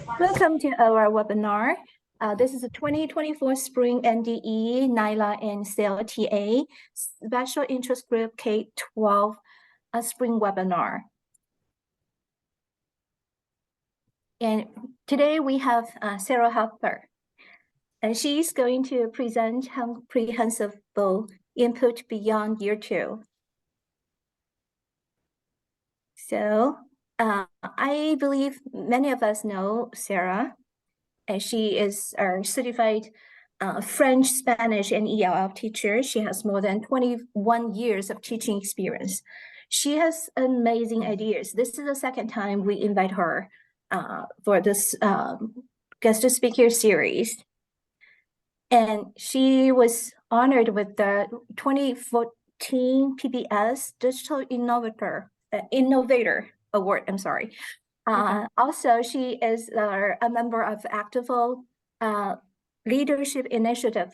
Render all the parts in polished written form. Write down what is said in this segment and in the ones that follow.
Welcome to our webinar. This is a 2024 Spring NDE, NILA, and CLTA Special Interest Group K-12 Spring webinar. And today we have Sarah Harper, and she's going to present comprehensive input beyond year 2. So I believe many of us know Sarah, and she is our certified French, Spanish, and ELL teacher. She has more than 21 years of teaching experience. She has amazing ideas. This is the second time we invite her for this guest speaker series. And she was honored with the 2014 PBS Digital Innovator Award. I'm sorry. Also, she is a member of Actival Leadership Initiative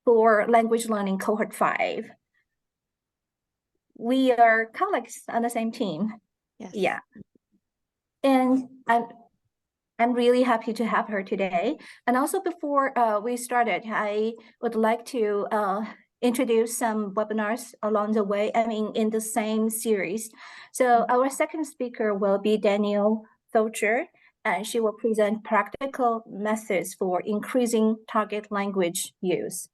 for Language Learning Cohort 5. We are colleagues on the same team. Yes. Yeah. And I'm really happy to have her today. And also before we started, I would like to introduce some webinars along the way, in the same series. So our second speaker will be Danielle Fulcher, and she will present practical methods for increasing target language use.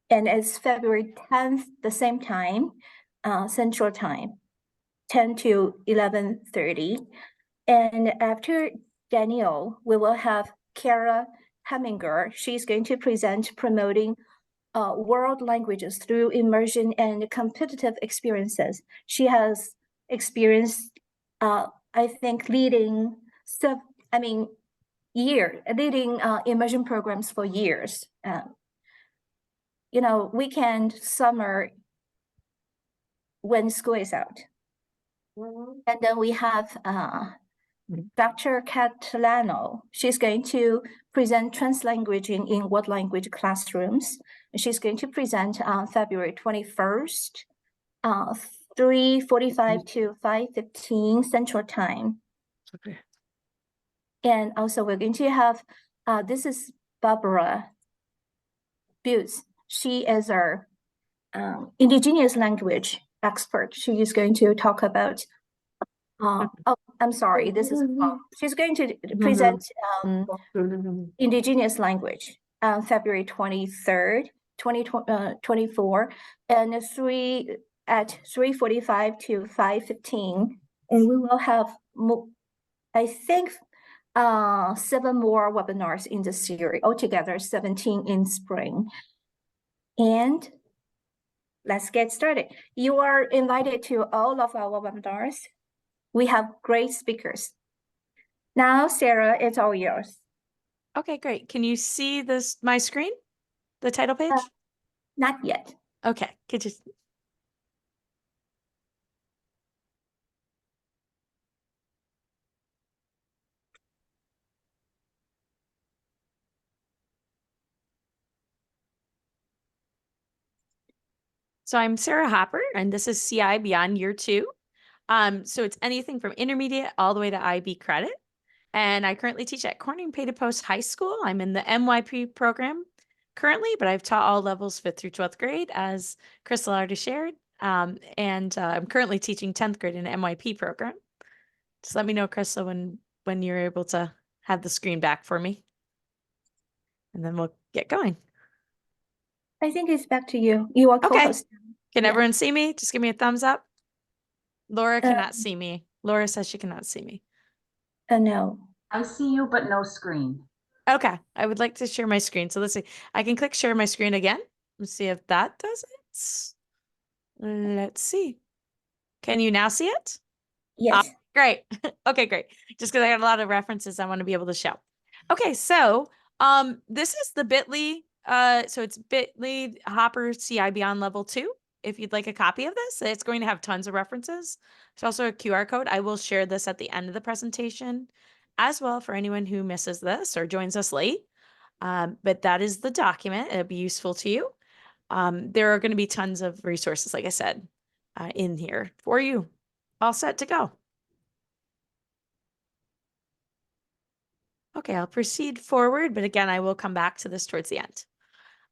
And it's February 10th, the same time, Central Time, 10 to 11:30. And after Danielle, we will have Kara Heminger. She's going to present promoting world languages through immersion and competitive experiences. She has experienced, I think, leading immersion programs for years. Weekend, summer, when school is out. And then we have Dr. Catalano. She's going to present translanguaging in world language classrooms. She's going to present on February 21st, 3:45 to 5:15 Central Time. Okay. And also we're going to have, this is Barbara Butz. She is our indigenous language expert. She is going to talk about I'm sorry, this is she's going to present indigenous language on February 23rd, 2024, and 3:45 to 5:15. And we will have, I think, 7 more webinars in the series, altogether 17 in spring. And let's get started. You are invited to all of our webinars. We have great speakers. Now, Sarah, it's all yours. Okay, great. Can you see my screen, the title page? Not yet. Okay, could you? So I'm Sarah Hopper, and this is CI Beyond Year 2. So it's anything from intermediate all the way to IB credit. And I currently teach at Corning Pay to Post High School. I'm in the MYP program currently, but I've taught all levels 5th through 12th grade, as Crystal already shared. I'm currently teaching 10th grade in an MYP program. Just let me know, Crystal, when you're able to have the screen back for me. And then we'll get going. I think it's back to you. You are co-host. Can everyone see me? Just give me a thumbs up. Laura cannot see me. Laura says she cannot see me. No. I see you, but no screen. Okay. I would like to share my screen. So let's see. I can click share my screen again. Let's see if that does it. Let's see. Can you now see it? Yes. Great. Okay, great. Just because I got a lot of references I want to be able to show. Okay, so this is the bit.ly. So it's bit.ly Hopper CI Beyond Level 2. If you'd like a copy of this, it's going to have tons of references. There's also a QR code. I will share this at the end of the presentation as well for anyone who misses this or joins us late. But that is the document. It'll be useful to you. There are going to be tons of resources, like I said, in here for you. All set to go. Okay, I'll proceed forward, but again, I will come back to this towards the end.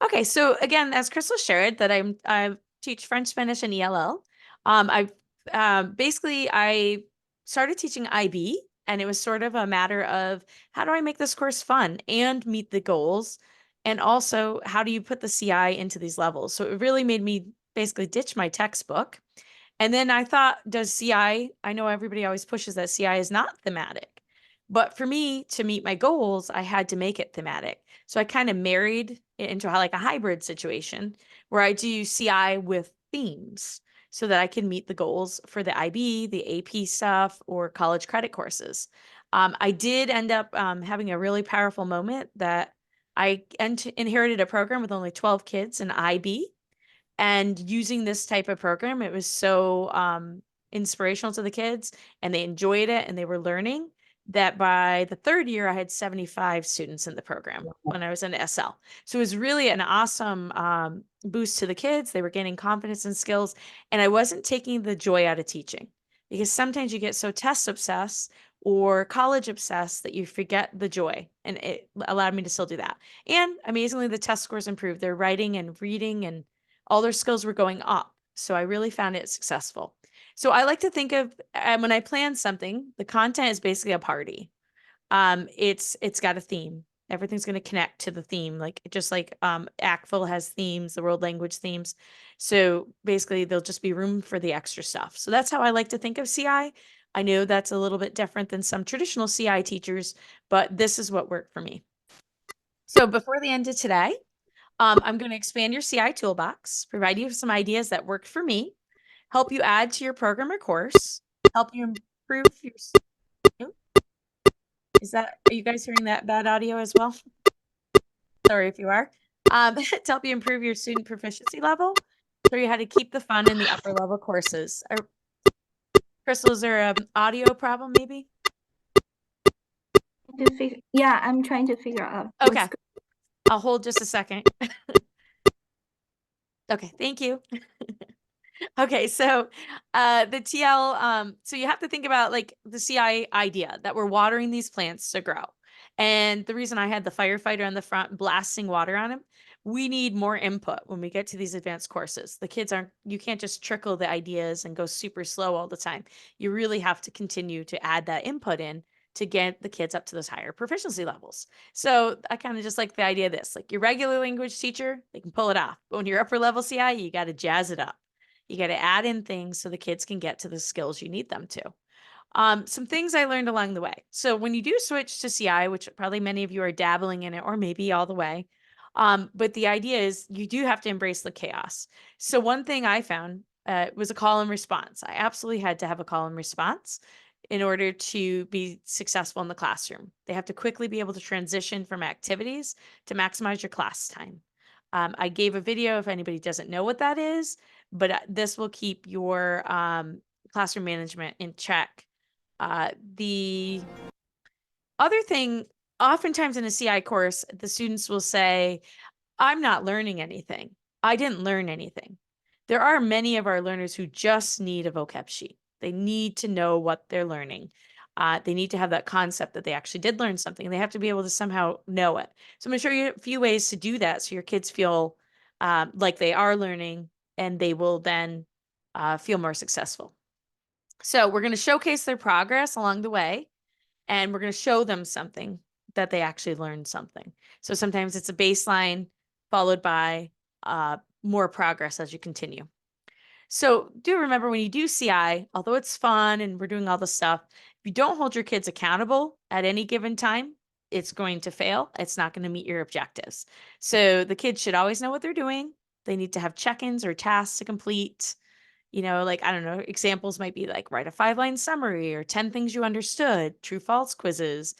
Okay, so again, as Crystal shared, that I teach French, Spanish, and ELL. I started teaching IB, and it was sort of a matter of how do I make this course fun and meet the goals, and also how do you put the CI into these levels? So it really made me basically ditch my textbook. And then I thought, does CI, I know everybody always pushes that CI is not thematic, but for me to meet my goals, I had to make it thematic. So I kind of married it into like a hybrid situation where I do CI with themes so that I can meet the goals for the IB, the AP stuff, or college credit courses. I did end up having a really powerful moment that I inherited a program with only 12 kids in IB. And using this type of program, it was so inspirational to the kids, and they enjoyed it and they were learning that by the third year, I had 75 students in the program when I was in SL. So it was really an awesome boost to the kids. They were gaining confidence and skills, and I wasn't taking the joy out of teaching, because sometimes you get so test obsessed or college obsessed that you forget the joy, and it allowed me to still do that. And amazingly, the test scores improved. Their writing and reading and all their skills were going up. So I really found it successful. So I like to think of when I plan something, the content is basically a party. It's got a theme. Everything's going to connect to the theme, like just like ACTFL has themes, the world language themes. So basically, there'll just be room for the extra stuff. So that's how I like to think of CI. I know that's a little bit different than some traditional CI teachers, but this is what worked for me. So before the end of today, I'm going to expand your CI toolbox, provide you with some ideas that worked for me, help you add to your program or course, help you improve your. Oh, are you guys hearing that bad audio as well? Sorry if you are. To help you improve your student proficiency level, show you how to keep the fun in the upper level courses. Crystal, is there an audio problem maybe? Yeah, I'm trying to figure out. Okay. I'll hold just a second. Okay, thank you. Okay, so the TL, so you have to think about like the CI idea that we're watering these plants to grow. And the reason I had the firefighter on the front blasting water on him, we need more input when we get to these advanced courses. The kids you can't just trickle the ideas and go super slow all the time. You really have to continue to add that input in to get the kids up to those higher proficiency levels. So I kind of just like the idea of this, like your regular language teacher, they can pull it off. But when you're upper level CI, you got to jazz it up. You got to add in things so the kids can get to the skills you need them to. Some things I learned along the way. So when you do switch to CI, which probably many of you are dabbling in it or maybe all the way, but the idea is you do have to embrace the chaos. So one thing I found was a call and response. I absolutely had to have a call and response in order to be successful in the classroom. They have to quickly be able to transition from activities to maximize your class time. I gave a video if anybody doesn't know what that is, but this will keep your classroom management in check. The other thing, oftentimes in a CI course, the students will say, I'm not learning anything. I didn't learn anything. There are many of our learners who just need a vocab sheet. They need to know what they're learning. They need to have that concept that they actually did learn something. They have to be able to somehow know it. So I'm going to show you a few ways to do that so your kids feel like they are learning, and they will then feel more successful. So we're going to showcase their progress along the way, and we're going to show them something that they actually learned something. So sometimes it's a baseline followed by more progress as you continue. So do remember when you do CI, although it's fun and we're doing all the stuff, if you don't hold your kids accountable at any given time, it's going to fail. It's not going to meet your objectives. So the kids should always know what they're doing. They need to have check-ins or tasks to complete. You know, like, I don't know, examples might be like write a 5-line summary or 10 things you understood, true false quizzes,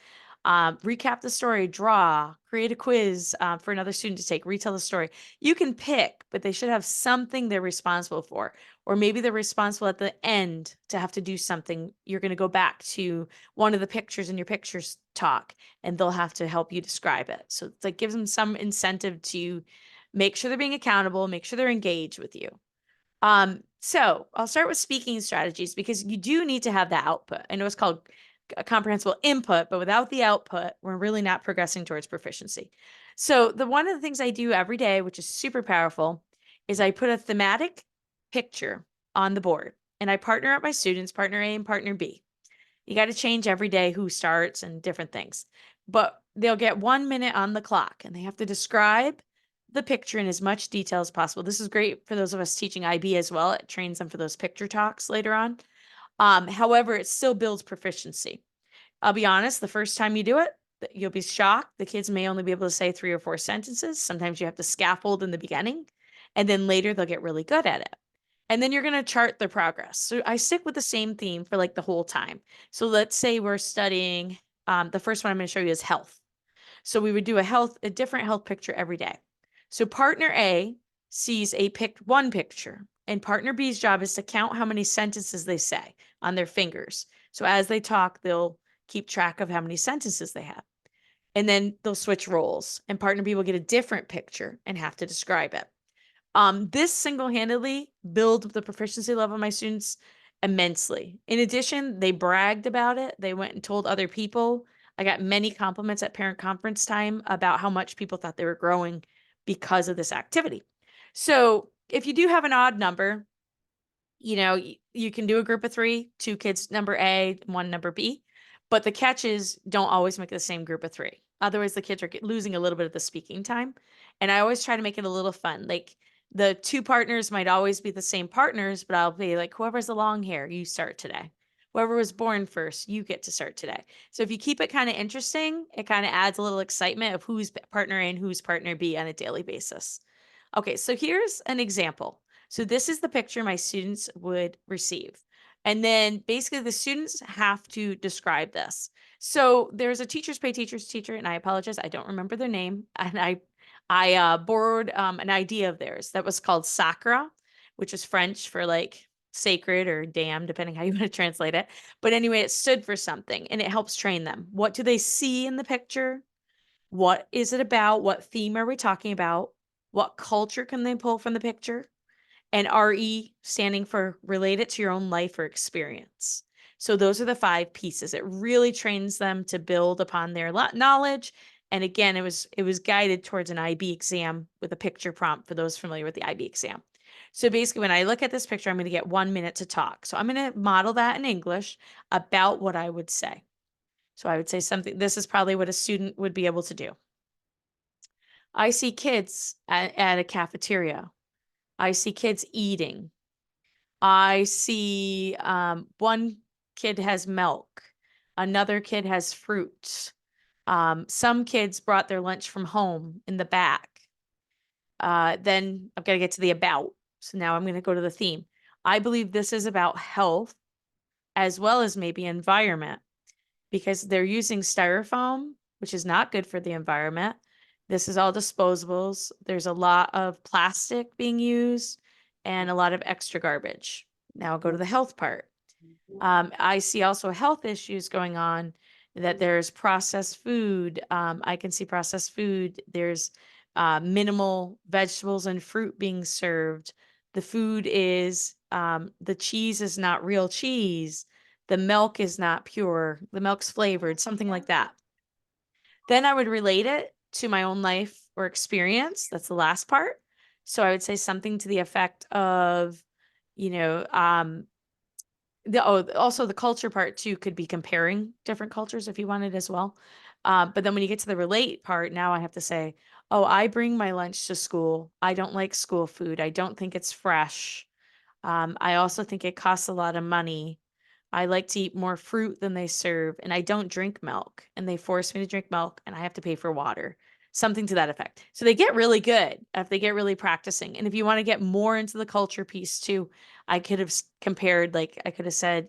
recap the story, draw, create a quiz for another student to take, retell the story. You can pick, but they should have something they're responsible for. Or maybe they're responsible at the end to have to do something. You're going to go back to one of the pictures in your pictures talk, and they'll have to help you describe it. So it's like gives them some incentive to make sure they're being accountable, make sure they're engaged with you. So I'll start with speaking strategies because you do need to have that output. I know it's called a comprehensible input, but without the output, we're really not progressing towards proficiency. So one of the things I do every day, which is super powerful, is I put a thematic picture on the board and I partner up my students, partner A and partner B. You got to change every day who starts and different things, but they'll get 1 minute on the clock and they have to describe the picture in as much detail as possible. This is great for those of us teaching IB as well. It trains them for those picture talks later on. However, it still builds proficiency. I'll be honest, the first time you do it, you'll be shocked. The kids may only be able to say 3 or 4 sentences. Sometimes you have to scaffold in the beginning, and then later they'll get really good at it. And then you're going to chart their progress. So I stick with the same theme for like the whole time. So let's say we're studying, the first one I'm going to show you is health. So we would do a different health picture every day. So partner A sees one picture, and partner B's job is to count how many sentences they say on their fingers. So as they talk, they'll keep track of how many sentences they have. And then they'll switch roles, and partner B will get a different picture and have to describe it. This single-handedly built the proficiency level of my students immensely. In addition, they bragged about it. They went and told other people. I got many compliments at parent conference time about how much people thought they were growing because of this activity. So if you do have an odd number, you can do a group of 3, 2 kids, number A, 1 number B, but the catch is don't always make the same group of 3. Otherwise, the kids are losing a little bit of the speaking time. And I always try to make it a little fun. Like the 2 partners might always be the same partners, but I'll be like, whoever's the long hair, you start today. Whoever was born first, you get to start today. So if you keep it kind of interesting, it kind of adds a little excitement of who's partner A and who's partner B on a daily basis. Okay, so here's an example. So this is the picture my students would receive. And then basically the students have to describe this. So there's a teachers pay teachers teacher, and I apologize, I don't remember their name. And I borrowed an idea of theirs that was called Sakra, which is French for like sacred or damn, depending how you want to translate it. But anyway, it stood for something and it helps train them. What do they see in the picture? What is it about? What theme are we talking about? What culture can they pull from the picture? And RE standing for relate it to your own life or experience. So those are the 5 pieces. It really trains them to build upon their knowledge. And again, it was guided towards an IB exam with a picture prompt for those familiar with the IB exam. So basically, when I look at this picture, I'm going to get 1 minute to talk. So I'm going to model that in English about what I would say. So I would say something, this is probably what a student would be able to do. I see kids at a cafeteria. I see kids eating. I see one kid has milk. Another kid has fruit. Some kids brought their lunch from home in the back. Then I've got to get to the about. So now I'm going to go to the theme. I believe this is about health as well as maybe environment, because they're using styrofoam, which is not good for the environment. This is all disposables. There's a lot of plastic being used and a lot of extra garbage. Now I'll go to the health part. I see also health issues going on, that there's processed food. I can see processed food. There's minimal vegetables and fruit being served. The food is, the cheese is not real cheese. The milk is not pure. The milk's flavored, something like that. Then I would relate it to my own life or experience. That's the last part. So I would say something to the effect of, also the culture part too could be comparing different cultures if you wanted as well. But then when you get to the relate part, now I have to say, oh, I bring my lunch to school. I don't like school food. I don't think it's fresh. I also think it costs a lot of money. I like to eat more fruit than they serve, and I don't drink milk, and they force me to drink milk, and I have to pay for water, something to that effect. So they get really good if they get really practicing. And if you want to get more into the culture piece too, I could have compared, like I could have said,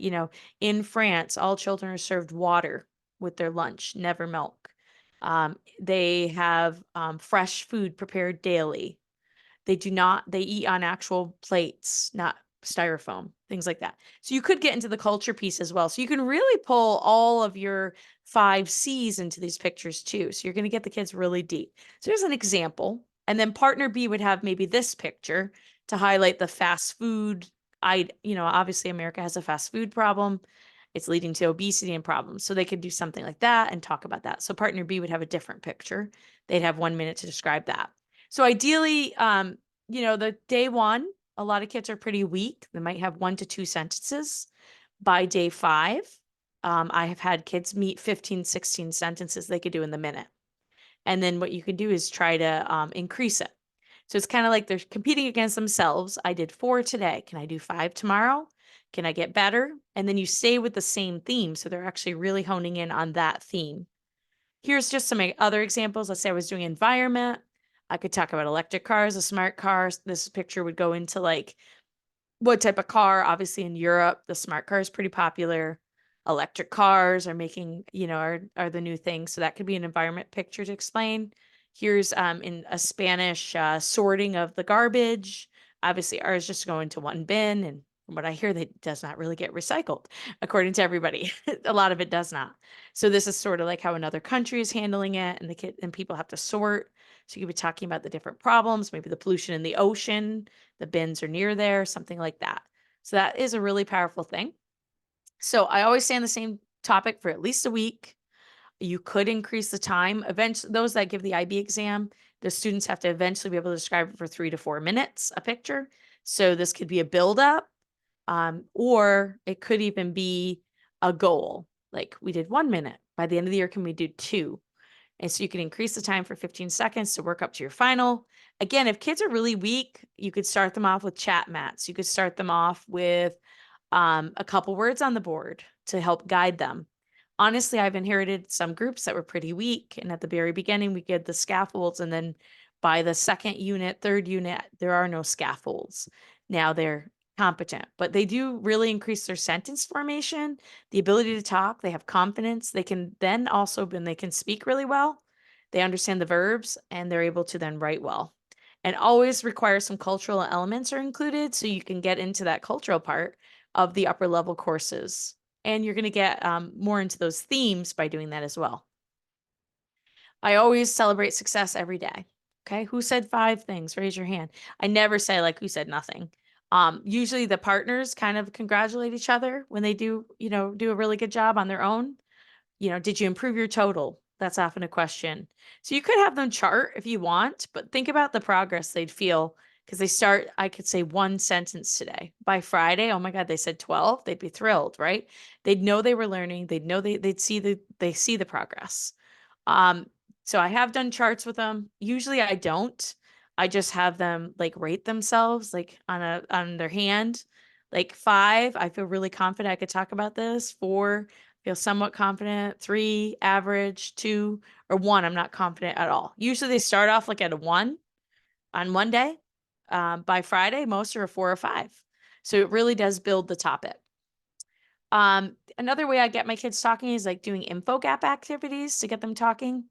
in France, all children are served water with their lunch, never milk. They have fresh food prepared daily. They eat on actual plates, not styrofoam, things like that. So you could get into the culture piece as well. So you can really pull all of your 5 C's into these pictures too. So you're going to get the kids really deep. So here's an example. And then partner B would have maybe this picture to highlight the fast food. Obviously America has a fast food problem. It's leading to obesity and problems. So they could do something like that and talk about that. So partner B would have a different picture. They'd have 1 minute to describe that. So ideally, the day one, a lot of kids are pretty weak. They might have 1 to 2 sentences. By day 5, I have had kids meet 15, 16 sentences they could do in the minute. And then what you can do is try to increase it. So it's kind of like they're competing against themselves. I did 4 today. Can I do 5 tomorrow? Can I get better? And then you stay with the same theme. So they're actually really honing in on that theme. Here's just some other examples. Let's say I was doing environment. I could talk about electric cars, a smart car. This picture would go into like what type of car. Obviously in Europe, the smart car is pretty popular. Electric cars are making, are the new thing. So that could be an environment picture to explain. Here's in a Spanish sorting of the garbage. Obviously ours just go into one bin, and from what I hear, that does not really get recycled, according to everybody. A lot of it does not. So this is sort of like how another country is handling it, and people have to sort. So you could be talking about the different problems, maybe the pollution in the ocean, the bins are near there, something like that. So that is a really powerful thing. So I always stay on the same topic for at least a week. You could increase the time. Eventually, those that give the IB exam, the students have to eventually be able to describe it for 3 to 4 minutes, a picture. So this could be a buildup, or it could even be a goal. Like we did 1 minute. By the end of the year, can we do 2? And so you can increase the time for 15 seconds to work up to your final. Again, if kids are really weak, you could start them off with chat mats. You could start them off with a couple words on the board to help guide them. Honestly, I've inherited some groups that were pretty weak. And at the very beginning, we get the scaffolds. And then by the second unit, third unit, there are no scaffolds. Now they're competent, but they do really increase their sentence formation, the ability to talk. They have confidence. They can then also, when they can speak really well, they understand the verbs and they're able to then write well. And always require some cultural elements are included so you can get into that cultural part of the upper level courses. And you're going to get more into those themes by doing that as well. I always celebrate success every day. Okay. Who said 5 things? Raise your hand. I never say like who said nothing. Usually the partners kind of congratulate each other when they do a really good job on their own. Did you improve your total? That's often a question. So you could have them chart if you want, but think about the progress they'd feel because I could say 1 sentence today. By Friday, oh my God, they said 12. They'd be thrilled, right? They'd know they were learning. They'd know they'd see the progress. So I have done charts with them. Usually I don't. I just have them like rate themselves like on their hand. Like 5, I feel really confident I could talk about this. 4, feel somewhat confident. 3, average. 2, or 1, I'm not confident at all. Usually they start off like at a 1 on one day. By Friday, most are a 4 or 5. So it really does build the topic. Another way I get my kids talking is like doing info gap activities to get them talking.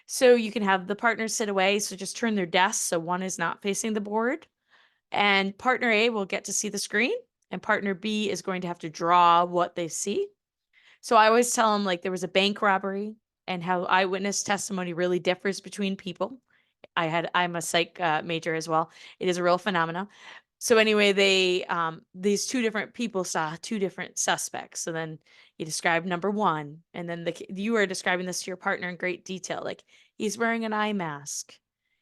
So you can have the partners sit away. So just turn their desks so one is not facing the board. And partner A will get to see the screen and partner B is going to have to draw what they see. So I always tell them like there was a bank robbery and how eyewitness testimony really differs between people. I'm a psych major as well. It is a real phenomenon. So anyway, these 2 different people saw 2 different suspects. So then you describe number 1, and then you are describing this to your partner in great detail. Like he's wearing an eye mask.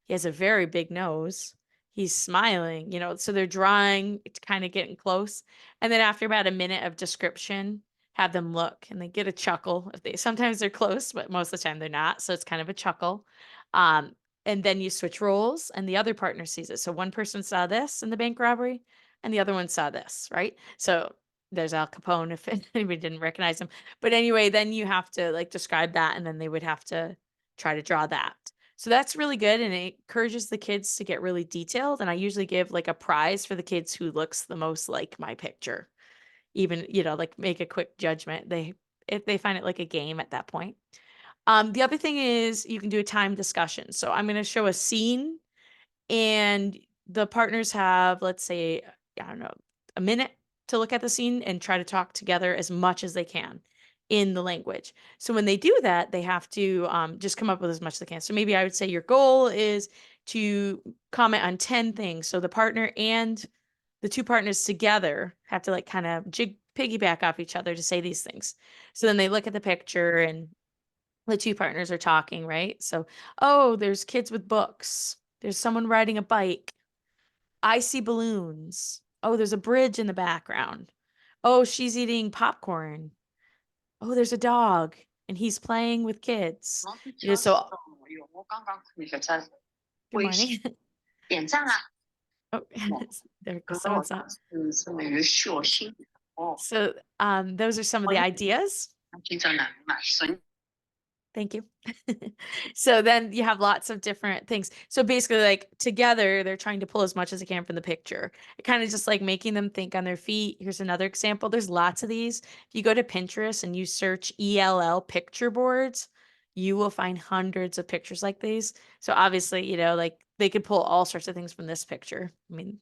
He has a very big nose. He's smiling, so they're drawing, it's kind of getting close. And then after about a minute of description, have them look and they get a chuckle. Sometimes they're close, but most of the time they're not. So it's kind of a chuckle. And then you switch roles and the other partner sees it. So one person saw this in the bank robbery and the other one saw this, right? So there's Al Capone if anybody didn't recognize him. But anyway, then you have to like describe that and then they would have to try to draw that. So that's really good and it encourages the kids to get really detailed. And I usually give like a prize for the kids who looks the most like my picture. Even, like make a quick judgment. If they find it like a game at that point. The other thing is you can do a time discussion. So I'm going to show a scene and the partners have, let's say, I don't know, a minute to look at the scene and try to talk together as much as they can in the language. So when they do that, they have to just come up with as much as they can. So maybe I would say your goal is to comment on 10 things. So the partner and the 2 partners together have to like kind of piggyback off each other to say these things. So then they look at the picture and the two partners are talking, right? So, oh, there's kids with books. There's someone riding a bike. I see balloons. Oh, there's a bridge in the background. Oh, she's eating popcorn. Oh, there's a dog and he's playing with kids. You know, so good morning. Oh, there goes someone's up. So those are some of the ideas. Thank you. So then you have lots of different things. So basically, like together, they're trying to pull as much as they can from the picture. It kind of just like making them think on their feet. Here's another example. There's lots of these. If you go to Pinterest and you search ELL picture boards, you will find hundreds of pictures like these. So obviously, you know, like they could pull all sorts of things from this picture. I mean,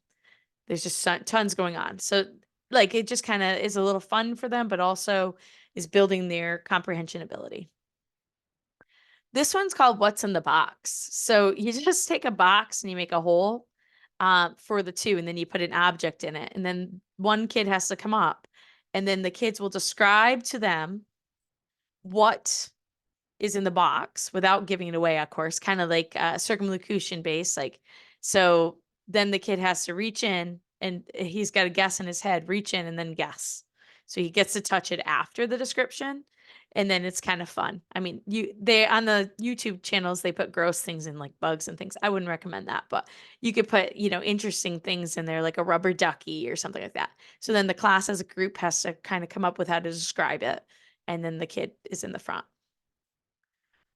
there's just tons going on. So like it just kind of is a little fun for them, but also is building their comprehension ability. This one's called What's in the Box. So you just take a box and you make a hole for the two, and then you put an object in it. And then one kid has to come up, and then the kids will describe to them what is in the box without giving it away, of course, kind of like circumlocution based. Like, so then the kid has to reach in and he's got to guess in his head, reach in and then guess. So he gets to touch it after the description. And then it's kind of fun. I mean, they on the YouTube channels, they put gross things in like bugs and things. I wouldn't recommend that, but you could put, you know, interesting things in there like a rubber ducky or something like that. So then the class as a group has to kind of come up with how to describe it. And then the kid is in the front.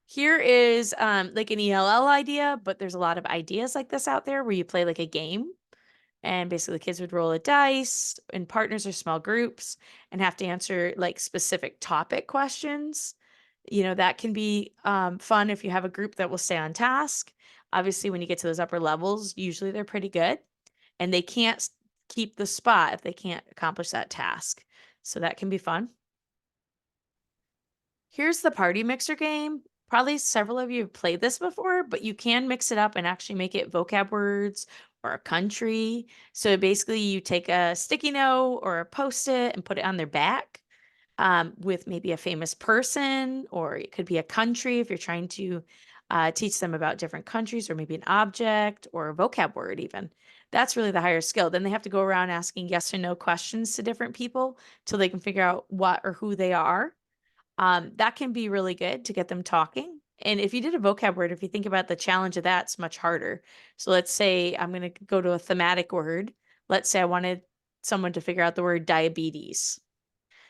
Here is like an ELL idea, but there's a lot of ideas like this out there where you play like a game. And basically, kids would roll a dice in partners or small groups and have to answer like specific topic questions. You know, that can be fun if you have a group that will stay on task. Obviously, when you get to those upper levels, usually they're pretty good and they can't keep the spot if they can't accomplish that task. So that can be fun. Here's the party mixer game. Probably several of you have played this before, but you can mix it up and actually make it vocab words or a country. So basically, you take a sticky note or a Post-it and put it on their back with maybe a famous person, or it could be a country if you're trying to teach them about different countries, or maybe an object or a vocab word even. That's really the higher skill. Then they have to go around asking yes or no questions to different people till they can figure out what or who they are. That can be really good to get them talking. And if you did a vocab word, if you think about the challenge of that, it's much harder. So let's say I'm going to go to a thematic word. Let's say I wanted someone to figure out the word diabetes.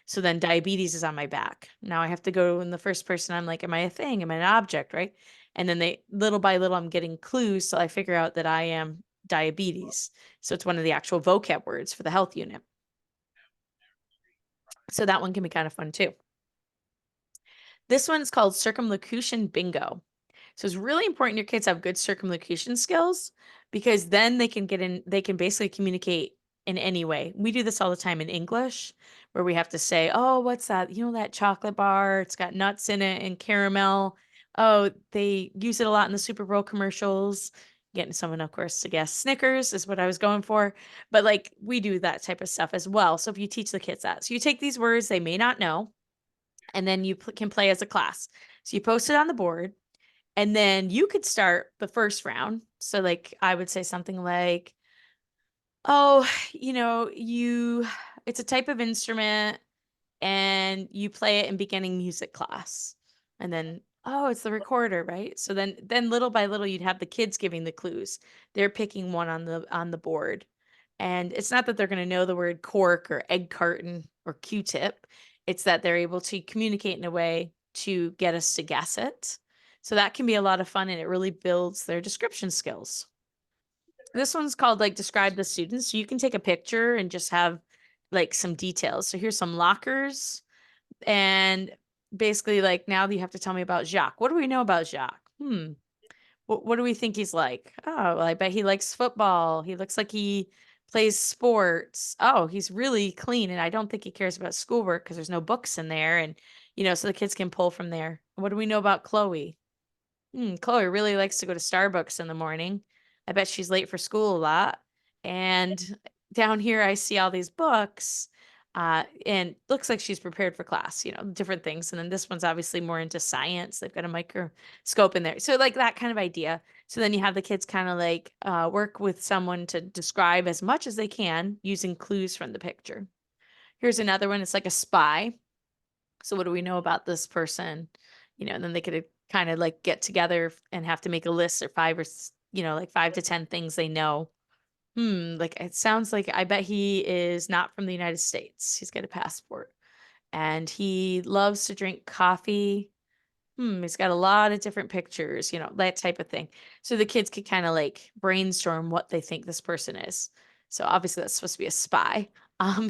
So then diabetes is on my back. Now I have to go in the first person. I'm like, am I a thing? Am I an object? Right. And then they little by little, I'm getting clues. So I figure out that I am diabetes. So it's one of the actual vocab words for the health unit. So that one can be kind of fun too. This one's called circumlocution bingo. So it's really important your kids have good circumlocution skills because then they can they can basically communicate in any way. We do this all the time in English where we have to say, oh, what's that? You know, that chocolate bar, it's got nuts in it and caramel. Oh, they use it a lot in the Super Bowl commercials. Getting someone, of course, to guess Snickers is what I was going for. But like we do that type of stuff as well. So if you teach the kids that, so you take these words they may not know, and then you can play as a class. So you post it on the board, and then you could start the first round. So like I would say something like, oh, you know, it's a type of instrument and you play it in beginning music class. And then, oh, it's the recorder, right? So then little by little you'd have the kids giving the clues. They're picking one on the board. And it's not that they're going to know the word cork or egg carton or Q-tip. It's that they're able to communicate in a way to get us to guess it. So that can be a lot of fun and it really builds their description skills. This one's called like describe the students. So you can take a picture and just have like some details. So here's some lockers and basically like now you have to tell me about Jacques. What do we know about Jacques? What do we think he's like? Oh, well, I bet he likes football. He looks like he plays sports. Oh, he's really clean. And I don't think he cares about schoolwork because there's no books in there. And, you know, so the kids can pull from there. What do we know about Chloe? Chloe really likes to go to Starbucks in the morning. I bet she's late for school a lot. And down here, I see all these books. And looks like she's prepared for class, different things. And then this one's obviously more into science. They've got a microscope in there. So like that kind of idea. So then you have the kids kind of like work with someone to describe as much as they can using clues from the picture. Here's another one. It's like a spy. So what do we know about this person? And then they could kind of like get together and have to make a list or like 5 to 10 things they know. Like it sounds like I bet he is not from the United States. He's got a passport and he loves to drink coffee. He's got a lot of different pictures, that type of thing. So the kids could kind of like brainstorm what they think this person is. So obviously that's supposed to be a spy.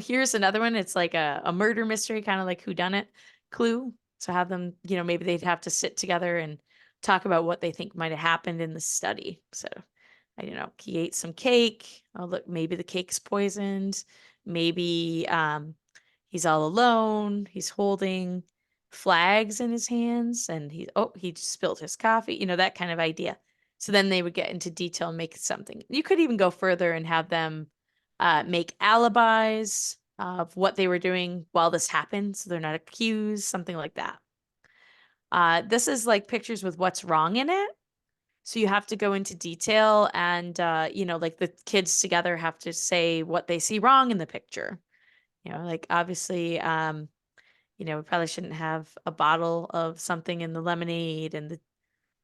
Here's another one. It's like a murder mystery, kind of like whodunit clue. So have them, maybe they'd have to sit together and talk about what they think might have happened in the study. So I don't know, he ate some cake. Oh, look, maybe the cake's poisoned. Maybe he's all alone. He's holding flags in his hands and he just spilled his coffee, that kind of idea. So then they would get into detail and make something. You could even go further and have them make alibis of what they were doing while this happened. So they're not accused, something like that. This is like pictures with what's wrong in it. So you have to go into detail and, like the kids together have to say what they see wrong in the picture. Like obviously, we probably shouldn't have a bottle of something in the lemonade and the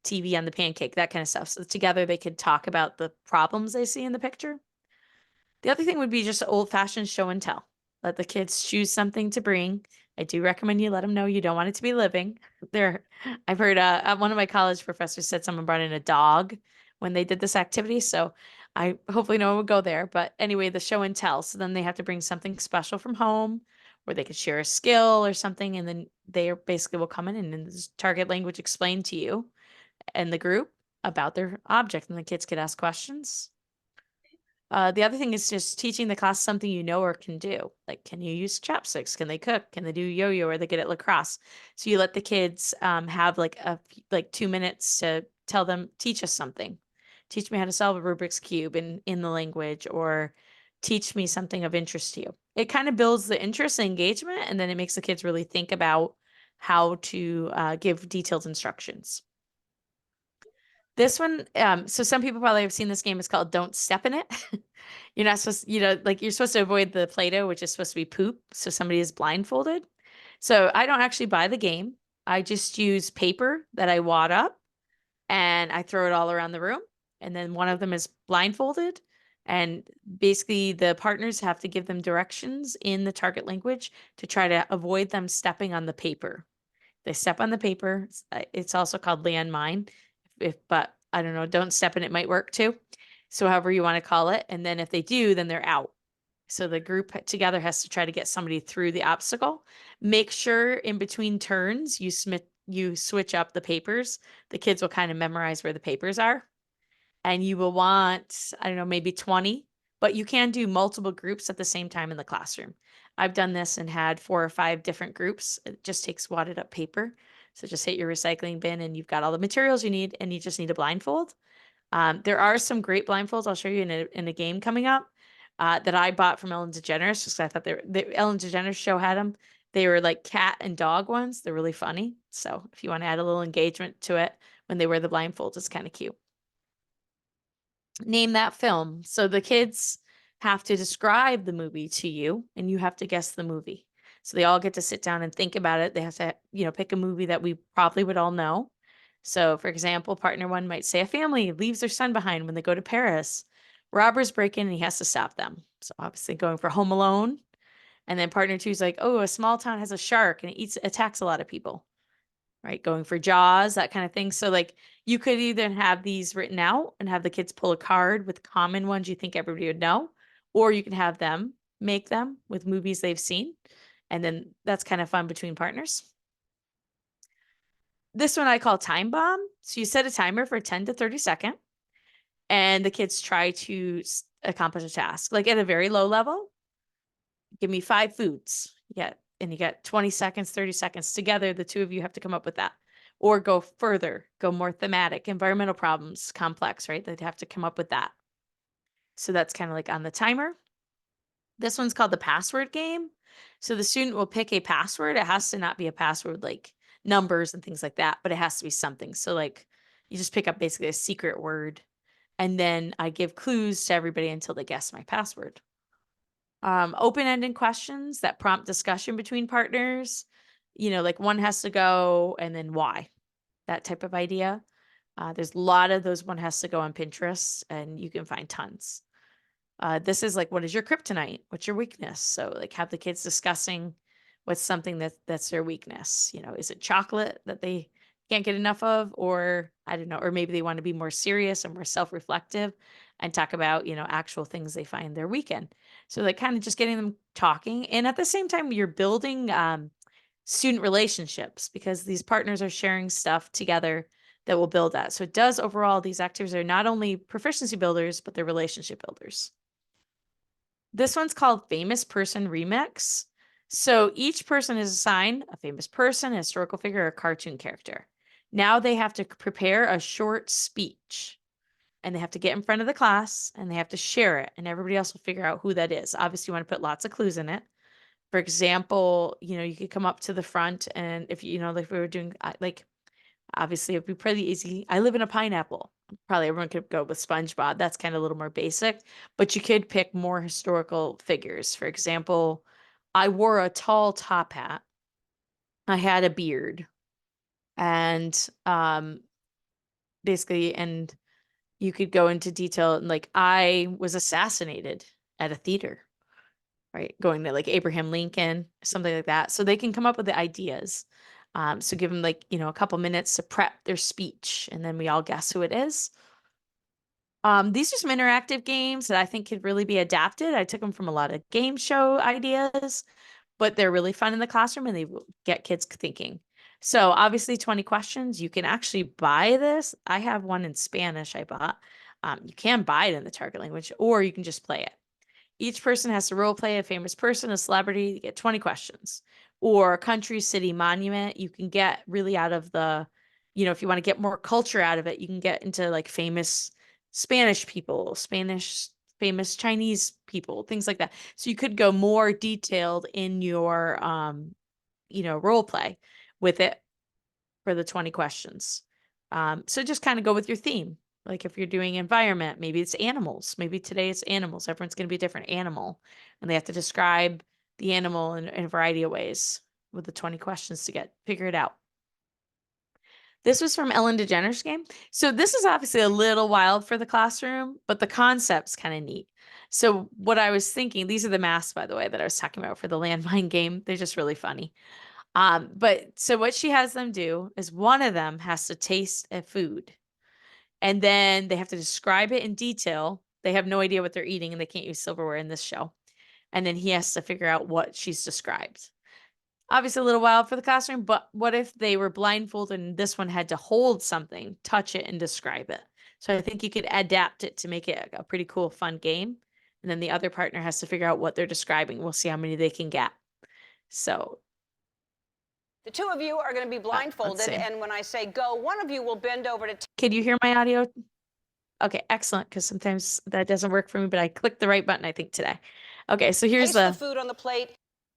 TV on the pancake, that kind of stuff. So together they could talk about the problems they see in the picture. The other thing would be just old-fashioned show and tell. Let the kids choose something to bring. I do recommend you let them know you don't want it to be living. I've heard one of my college professors said someone brought in a dog when they did this activity. So I hopefully no one would go there. But anyway, the show and tell. So then they have to bring something special from home where they could share a skill or something. And then they basically will come in and in this target language explain to you and the group about their object. And the kids could ask questions. The other thing is just teaching the class something you know or can do. Like, can you use chopsticks? Can they cook? Can they do yo-yo? Or they good at lacrosse? So you let the kids have like 2 minutes to teach us something. Teach me how to solve a Rubik's Cube in the language, or teach me something of interest to you. It kind of builds the interest and engagement, and then it makes the kids really think about how to give detailed instructions. This one, so some people probably have seen this game. It's called Don't Step in It. You're not supposed, like you're supposed to avoid the Play-Doh, which is supposed to be poop. So somebody is blindfolded. So I don't actually buy the game. I just use paper that I wad up and I throw it all around the room. And then one of them is blindfolded. And basically the partners have to give them directions in the target language to try to avoid them stepping on the paper. They step on the paper. It's also called landmine. But I don't know, don't step in it might work too. So however you want to call it. And then if they do, then they're out. So the group together has to try to get somebody through the obstacle. Make sure in between turns you switch up the papers. The kids will kind of memorize where the papers are. And you will want, I don't know, maybe 20, but you can do multiple groups at the same time in the classroom. I've done this and had 4 or 5 different groups. It just takes wadded up paper. So just hit your recycling bin and you've got all the materials you need and you just need a blindfold. There are some great blindfolds I'll show you in a game coming up that I bought from Ellen DeGeneres because I thought the Ellen DeGeneres show had them. They were like cat and dog ones. They're really funny. So if you want to add a little engagement to it when they wear the blindfolds, it's kind of cute. Name that film. So the kids have to describe the movie to you and you have to guess the movie. So they all get to sit down and think about it. They have to, pick a movie that we probably would all know. So for example, partner 1 might say a family leaves their son behind when they go to Paris. Robbers break in and he has to stop them. So obviously going for Home Alone. And then partner 2 is like, oh, a small town has a shark and it attacks a lot of people. Right? Going for Jaws, that kind of thing. So like you could either have these written out and have the kids pull a card with common ones you think everybody would know, or you can have them make them with movies they've seen. And then that's kind of fun between partners. This one I call time bomb. So you set a timer for 10 to 30 seconds and the kids try to accomplish a task. Like at a very low level, give me 5 foods. And you got 20 seconds, 30 seconds together. The 2 of you have to come up with that or go further, go more thematic, environmental problems, complex, right? They'd have to come up with that. So that's kind of like on the timer. This one's called the password game. So the student will pick a password. It has to not be a password like numbers and things like that, but it has to be something. So like you just pick up basically a secret word, and then I give clues to everybody until they guess my password. Open-ended questions that prompt discussion between partners, like one has to go and then why, that type of idea. There's a lot of those one has to go on Pinterest, and you can find tons. This is like, what is your kryptonite? What's your weakness? So like have the kids discussing what's something that's their weakness. Is it chocolate that they can't get enough of? Or I don't know, or maybe they want to be more serious and more self-reflective and talk about, actual things they find they're weak in. So like kind of just getting them talking. And at the same time, you're building student relationships, because these partners are sharing stuff together that will build that. So it does overall, these activities are not only proficiency builders, but they're relationship builders. This one's called Famous Person Remix. So each person is assigned a famous person, a historical figure, or a cartoon character. Now they have to prepare a short speech, and they have to get in front of the class and they have to share it, and everybody else will figure out who that is. Obviously, you want to put lots of clues in it. For example, you could come up to the front, and if like we were doing like, obviously it'd be pretty easy. I live in a pineapple. Probably everyone could go with SpongeBob. That's kind of a little more basic, but you could pick more historical figures. For example, I wore a tall top hat. I had a beard, and basically, and you could go into detail, like I was assassinated at a theater, right? Going to like Abraham Lincoln, something like that. So they can come up with the ideas. So give them like, a couple minutes to prep their speech, and then we all guess who it is. These are some interactive games that I think could really be adapted. I took them from a lot of game show ideas, but they're really fun in the classroom, and they get kids thinking. So obviously 20 questions, you can actually buy this. I have one in Spanish I bought. You can buy it in the target language, or you can just play it. Each person has to role play a famous person, a celebrity. You get 20 questions. Or country, city, monument. You can get really out of the, if you want to get more culture out of it, you can get into like famous Spanish people, famous Chinese people, things like that. So you could go more detailed in your, role play with it for the 20 questions. So just kind of go with your theme. Like if you're doing environment, maybe it's animals. Maybe today it's animals. Everyone's going to be a different animal, and they have to describe the animal in a variety of ways with the 20 questions to figure it out. This was from Ellen DeGeneres game. So this is obviously a little wild for the classroom, but the concept's kind of neat. So what I was thinking, these are the masks, by the way, that I was talking about for the landmine game. They're just really funny. But so what she has them do is one of them has to taste a food, and then they have to describe it in detail. They have no idea what they're eating, and they can't use silverware in this show. And then he has to figure out what she's described. Obviously a little wild for the classroom, but what if they were blindfolded and this one had to hold something, touch it, and describe it? So I think you could adapt it to make it a pretty cool, fun game. And then the other partner has to figure out what they're describing. We'll see how many they can get. So the two of you are going to be blindfolded, and when I say go, one of you will bend over to... Can you hear my audio? Okay, excellent, because sometimes that doesn't work for me, but I clicked the right button, I think, today. Okay, so here's the food on the plate.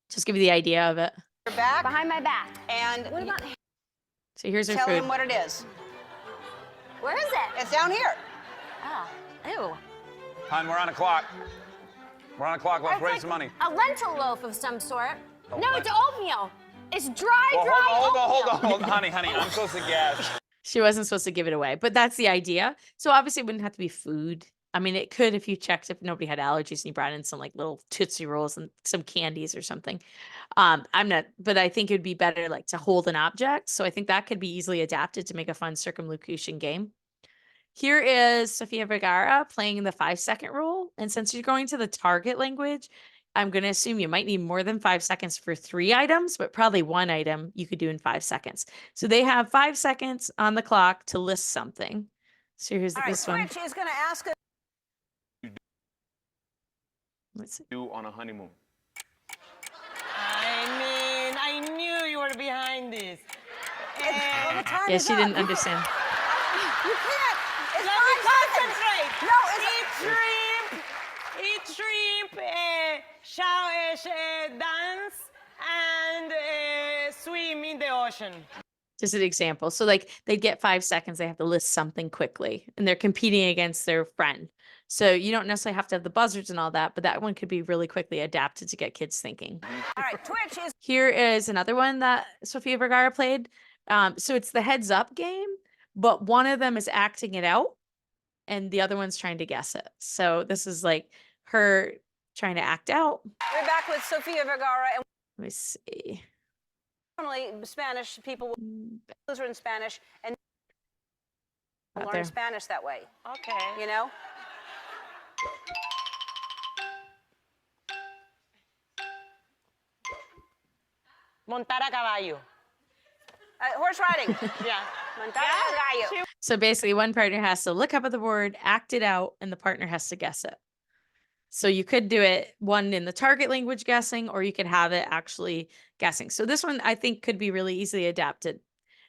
Just give you the idea of it. Your back. Behind my back. And what about... So here's our food. Tell him what it is. Where is it? It's down here. Oh, ew. Hon, we're on a clock. We're on a clock. Let's raise some money. A lentil loaf of some sort. No, it's oatmeal. It's dry, well, dry hold on. Honey, I'm supposed to guess. She wasn't supposed to give it away, but that's the idea. So obviously it wouldn't have to be food. I mean, it could if you checked if nobody had allergies and you brought in some like little Tootsie Rolls and some candies or something. But I think it would be better like to hold an object. So I think that could be easily adapted to make a fun circumlocution game. Here is Sofia Vergara playing the 5-second rule. And since you're going to the target language, I'm going to assume you might need more than 5 seconds for 3 items, but probably 1 item you could do in 5 seconds. So they have 5 seconds on the clock to list something. So here's this one. Rich is going to ask us. Let's see. You on a honeymoon. I knew you were behind this. Yeah, she didn't understand. You can't. It's Let me 5 seconds. concentrate. No, Eat shrimp, dance, Russian. Just an example. So like they get 5 seconds, they have to list something quickly and they're competing against their friend. So you don't necessarily have to have the buzzards and all that, but that one could be really quickly adapted to get kids thinking. All right, Twitch is Here is another one that Sofia Vergara played. So it's the heads up game, but one of them is acting it out and the other one's trying to guess it. So this is like her trying to act out. we're back with Sofia Vergara, and Let me see. normally Spanish people will are in Spanish and Out learn there. Spanish that way. Okay. You know? Montar a caballo. Horse riding. Yeah. Montar a gallo. So basically, one partner has to look up at the board, act it out, and the partner has to guess it. So you could do it one in the target language guessing, or you could have it actually guessing. So this one I think could be really easily adapted.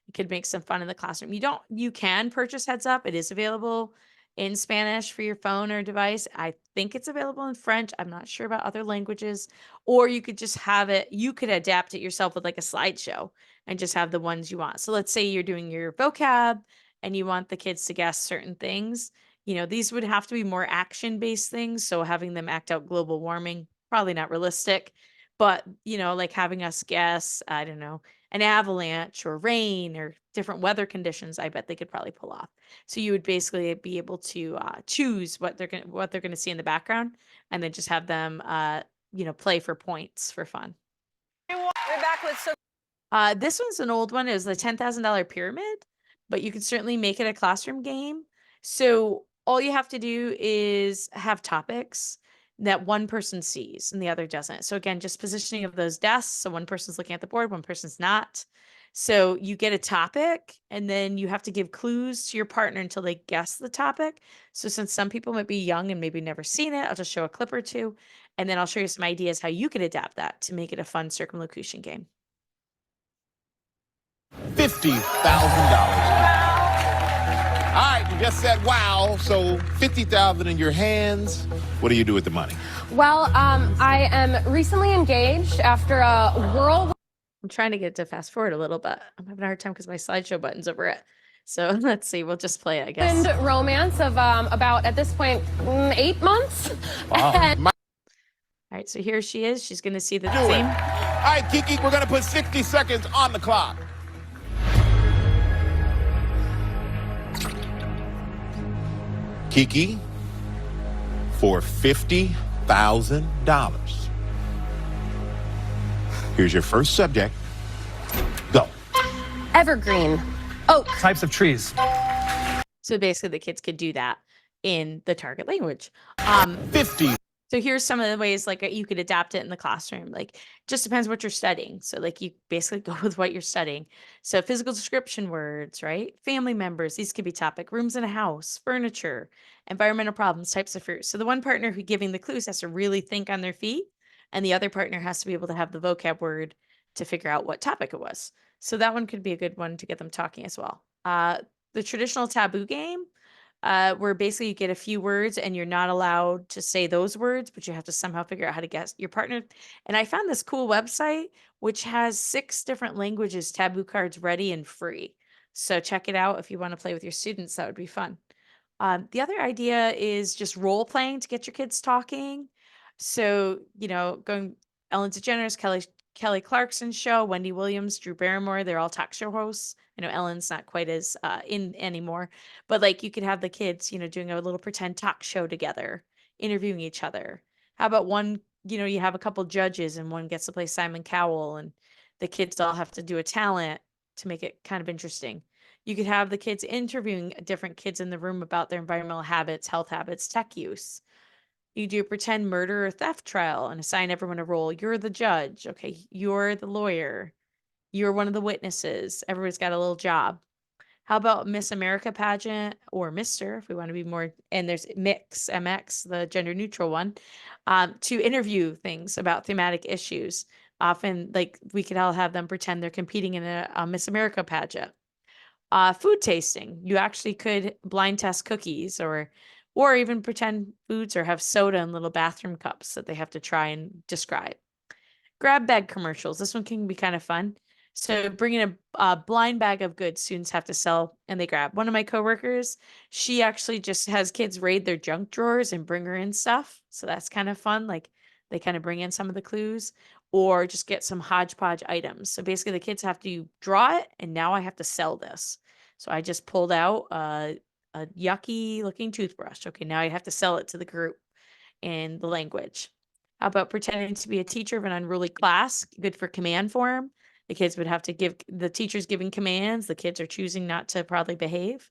It could make some fun in the classroom. You can purchase Heads Up. It is available in Spanish for your phone or device. I think it's available in French. I'm not sure about other languages. Or you could just have it, you could adapt it yourself with like a slideshow and just have the ones you want. So let's say you're doing your vocab and you want the kids to guess certain things. These would have to be more action-based things. So having them act out global warming, probably not realistic. But, like having us guess, I don't know, an avalanche or rain or different weather conditions, I bet they could probably pull off. So you would basically be able to choose what they're gonna see in the background, and then just have them, play for points for fun. We're back with Sofia. This one's an old one. It was the $10,000 pyramid, but you can certainly make it a classroom game. So all you have to do is have topics that one person sees and the other doesn't. So again, just positioning of those desks. So one person's looking at the board, one person's not. So you get a topic and then you have to give clues to your partner until they guess the topic. So since some people might be young and maybe never seen it, I'll just show a clip or two, and then I'll show you some ideas how you could adapt that to make it a fun circumlocution game. $50,000. All right, you just said wow, so $50,000 in your hands. What do you do with the money? Well, I am recently engaged after a whirlwind I'm trying to get to fast forward a little, but I'm having a hard time because my slideshow button's over it. So let's see. We'll just play it, I guess. romance of about, at this point, 8 months. Wow. And All right, so here she is. She's going to see the Do it. theme. All right, Kiki, we're going to put 60 seconds on the clock. Kiki, for $50,000. Here's your first subject. Go. evergreen. Oak. Types of trees. So basically, the kids could do that in the target language. 50. So here's some of the ways like you could adapt it in the classroom. Like just depends what you're studying. So like you basically go with what you're studying. So physical description words, right? Family members, these could be topic. Rooms in a house, furniture, environmental problems, types of fruit. So the one partner who giving the clues has to really think on their feet, and the other partner has to be able to have the vocab word to figure out what topic it was. So that one could be a good one to get them talking as well. The traditional taboo game, where basically you get a few words and you're not allowed to say those words, but you have to somehow figure out how to guess your partner. And I found this cool website which has 6 different languages taboo cards ready and free. So check it out if you want to play with your students. That would be fun. The other idea is just role playing to get your kids talking. So, going Ellen DeGeneres, Kelly Clarkson show, Wendy Williams, Drew Barrymore, they're all talk show hosts. I know Ellen's not quite as in anymore, but like you could have the kids, doing a little pretend talk show together, interviewing each other. How about one, you have a couple judges and one gets to play Simon Cowell and the kids all have to do a talent to make it kind of interesting. You could have the kids interviewing different kids in the room about their environmental habits, health habits, tech use. You do a pretend murder or theft trial and assign everyone a role. You're the judge. Okay. You're the lawyer. You're one of the witnesses. Everybody's got a little job. How about Miss America pageant or Mr. if we want to be more, and there's Mix, MX, the gender neutral one, to interview things about thematic issues. Often like we could all have them pretend they're competing in a Miss America pageant. Food tasting. You actually could blind test cookies or even pretend foods or have soda in little bathroom cups that they have to try and describe. Grab bag commercials. This one can be kind of fun. So bringing a blind bag of goods students have to sell and they grab. One of my coworkers, she actually just has kids raid their junk drawers and bring her in stuff. So that's kind of fun. Like they kind of bring in some of the clues or just get some hodgepodge items. So basically the kids have to draw it and now I have to sell this. So I just pulled out a yucky looking toothbrush. Okay, now I have to sell it to the group in the language. How about pretending to be a teacher of an unruly class? Good for command form. The kids would have to give, the teacher's giving commands. The kids are choosing not to properly behave.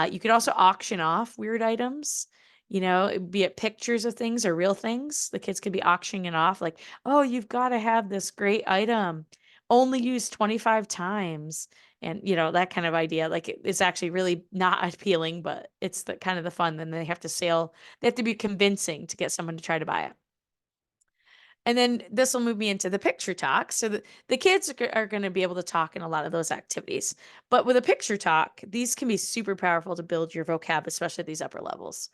You could also auction off weird items, be it pictures of things or real things. The kids could be auctioning it off like, oh, you've got to have this great item, only used 25 times. And, that kind of idea, like it's actually really not appealing, but it's the kind of the fun. Then they have to be convincing to get someone to try to buy it. And then this will move me into the picture talk. So the kids are going to be able to talk in a lot of those activities. But with a picture talk, these can be super powerful to build your vocab, especially at these upper levels.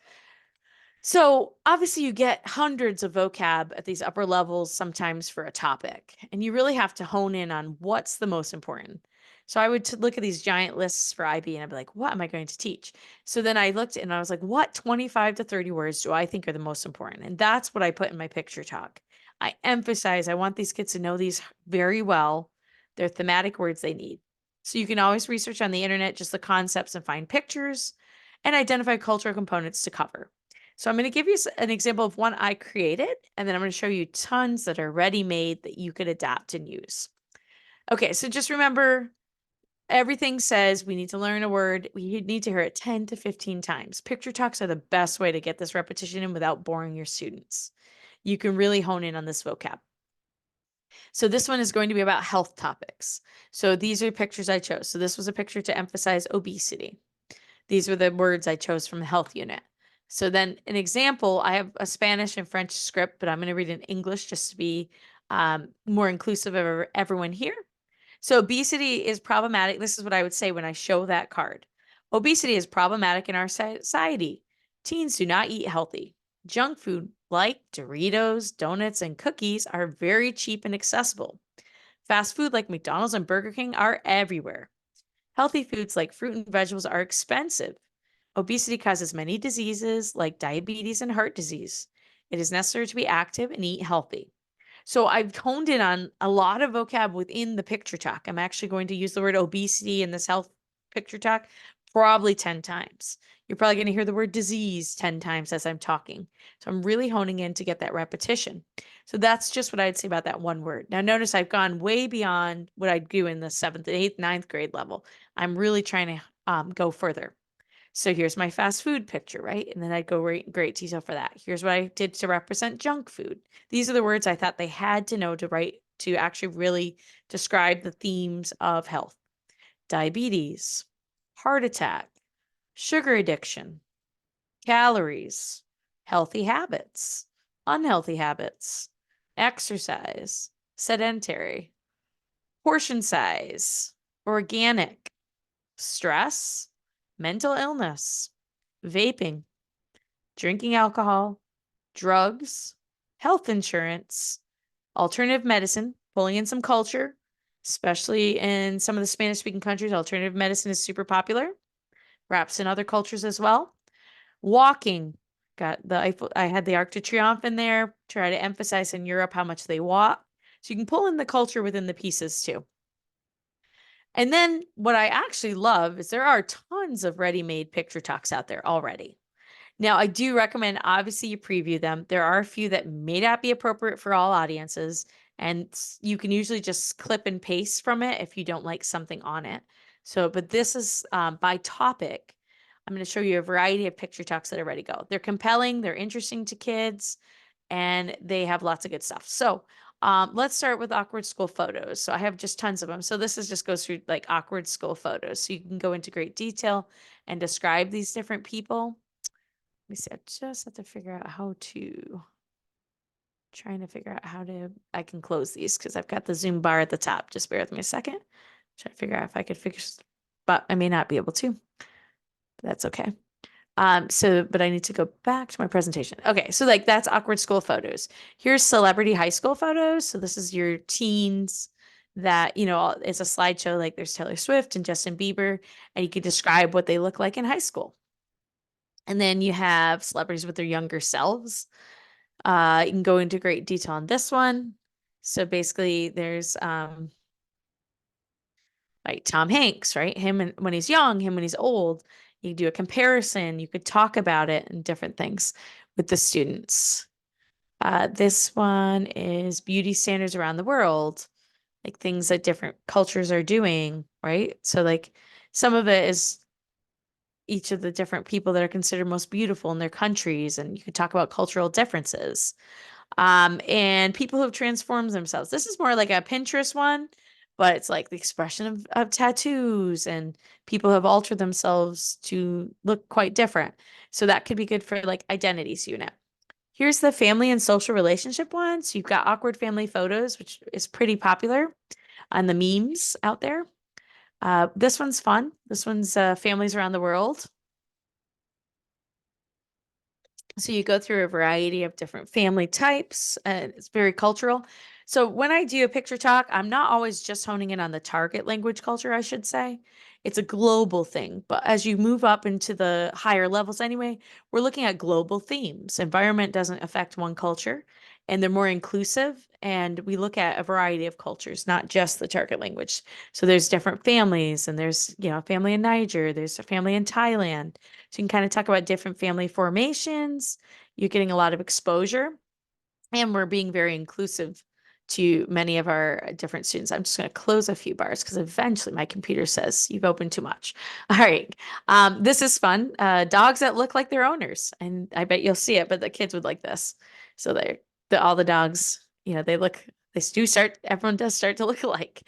So obviously you get hundreds of vocab at these upper levels sometimes for a topic. And you really have to hone in on what's the most important. So I would look at these giant lists for IB and I'd be like, what am I going to teach? So then I looked and I was like, what 25 to 30 words do I think are the most important? And that's what I put in my picture talk. I want these kids to know these very well. They're thematic words they need. So you can always research on the internet just the concepts and find pictures and identify cultural components to cover. So I'm going to give you an example of one I created, and then I'm going to show you tons that are ready-made that you could adapt and use. Okay, so just remember, everything says we need to learn a word. We need to hear it 10 to 15 times. Picture talks are the best way to get this repetition in without boring your students. You can really hone in on this vocab. So this one is going to be about health topics. So these are pictures I chose. So this was a picture to emphasize obesity. These were the words I chose from the health unit. So then an example, I have a Spanish and French script, but I'm going to read in English just to be more inclusive of everyone here. So obesity is problematic. This is what I would say when I show that card. Obesity is problematic in our society. Teens do not eat healthy. Junk food like Doritos, donuts, and cookies are very cheap and accessible. Fast food like McDonald's and Burger King are everywhere. Healthy foods like fruit and vegetables are expensive. Obesity causes many diseases like diabetes and heart disease. It is necessary to be active and eat healthy. So I've honed in on a lot of vocab within the picture talk. I'm actually going to use the word obesity in this health picture talk probably 10 times. You're probably going to hear the word disease 10 times as I'm talking. So I'm really honing in to get that repetition. So that's just what I'd say about that one word. Now notice I've gone way beyond what I'd do in the 7th, 8th, 9th grade level. I'm really trying to go further. So here's my fast food picture, right? And then I'd go great detail for that. Here's what I did to represent junk food. These are the words I thought they had to know to write to actually really describe the themes of health. Diabetes, heart attack, sugar addiction, calories, healthy habits, unhealthy habits, exercise, sedentary, portion size, organic, stress, mental illness, vaping, drinking alcohol, drugs, health insurance, alternative medicine, pulling in some culture, especially in some of the Spanish-speaking countries. Alternative medicine is super popular, perhaps in other cultures as well. Walking, got I had the Arc de Triomphe in there, try to emphasize in Europe how much they walk. So you can pull in the culture within the pieces too. And then what I actually love is there are tons of ready-made picture talks out there already. Now, I do recommend, obviously, you preview them. There are a few that may not be appropriate for all audiences, and you can usually just clip and paste from it if you don't like something on it. So, but this is by topic. I'm going to show you a variety of picture talks that are ready to go. They're compelling, they're interesting to kids, and they have lots of good stuff. So let's start with awkward school photos. So I have just tons of them. So this is just goes through like awkward school photos. So you can go into great detail and describe these different people. Let me see, I just have to figure out how to, I can close these because I've got the Zoom bar at the top. Just bear with me a second. Try to figure out if I could fix, but I may not be able to, but that's okay. But I need to go back to my presentation. Okay, so like that's awkward school photos. Here's celebrity high school photos. So this is your teens. that, you know, it's a slideshow, like there's Taylor Swift and Justin Bieber, and you could describe what they look like in high school. And then you have celebrities with their younger selves. You can go into great detail on this one. So basically there's like Tom Hanks, right? When he's young, him when he's old. You do a comparison, you could talk about it and different things with the students. This one is beauty standards around the world, like things that different cultures are doing, right? So like some of it is each of the different people that are considered most beautiful in their countries, and you could talk about cultural differences. And people who have transformed themselves. This is more like a Pinterest one, but it's like the expression of tattoos, and people have altered themselves to look quite different. So that could be good for like identities unit. Here's the family and social relationship one. So you've got awkward family photos, which is pretty popular on the memes out there. This one's fun. This one's families around the world. So you go through a variety of different family types, and it's very cultural. So when I do a picture talk, I'm not always just honing in on the target language culture, I should say. It's a global thing. But as you move up into the higher levels anyway, we're looking at global themes. Environment doesn't affect one culture, and they're more inclusive. And we look at a variety of cultures, not just the target language. So there's different families, and there's, you know, a family in Niger, there's a family in Thailand. So you can kind of talk about different family formations. You're getting a lot of exposure, and we're being very inclusive to many of our different students. I'm just going to close a few bars because eventually my computer says you've opened too much. All right. This is fun. Dogs that look like their owners. And I bet you'll see it, but the kids would like this. So all the dogs, you know, everyone does start to look alike.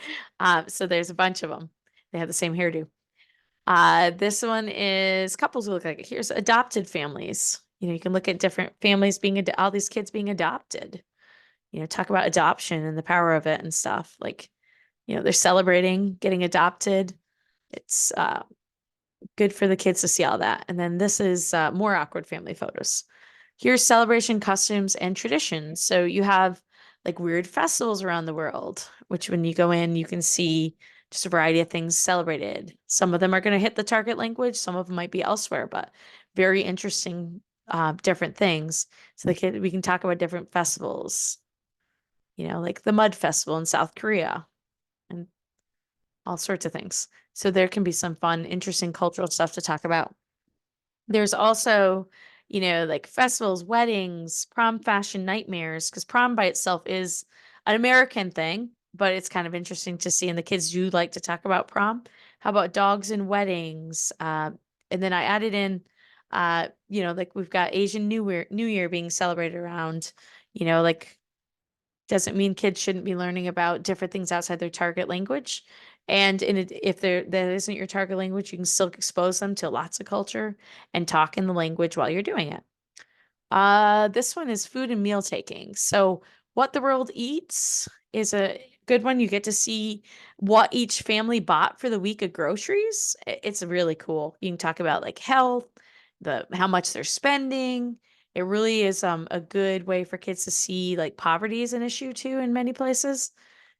So there's a bunch of them. They have the same hairdo. This one is couples who look like it. Here's adopted families. You know, you can look at different families all these kids being adopted. You know, talk about adoption and the power of it and stuff. Like, you know, they're celebrating getting adopted. It's good for the kids to see all that. And then this is more awkward family photos. Here's celebration customs and traditions. So you have like weird festivals around the world, which when you go in, you can see just a variety of things celebrated. Some of them are going to hit the target language. Some of them might be elsewhere, but very interesting, different things. So we can talk about different festivals, you know, like the Mud Festival in South Korea and all sorts of things. So there can be some fun, interesting cultural stuff to talk about. There's also, you know, like festivals, weddings, prom fashion nightmares, because prom by itself is an American thing, but it's kind of interesting to see. And the kids do like to talk about prom. How about dogs and weddings? And then I added in, you know, like we've got Asian New Year being celebrated around, you know, like doesn't mean kids shouldn't be learning about different things outside their target language. And if that isn't your target language, you can still expose them to lots of culture and talk in the language while you're doing it. This one is food and meal taking. So what the world eats is a good one. You get to see what each family bought for the week of groceries. It's really cool. You can talk about like health, how much they're spending. It really is a good way for kids to see like poverty is an issue too in many places.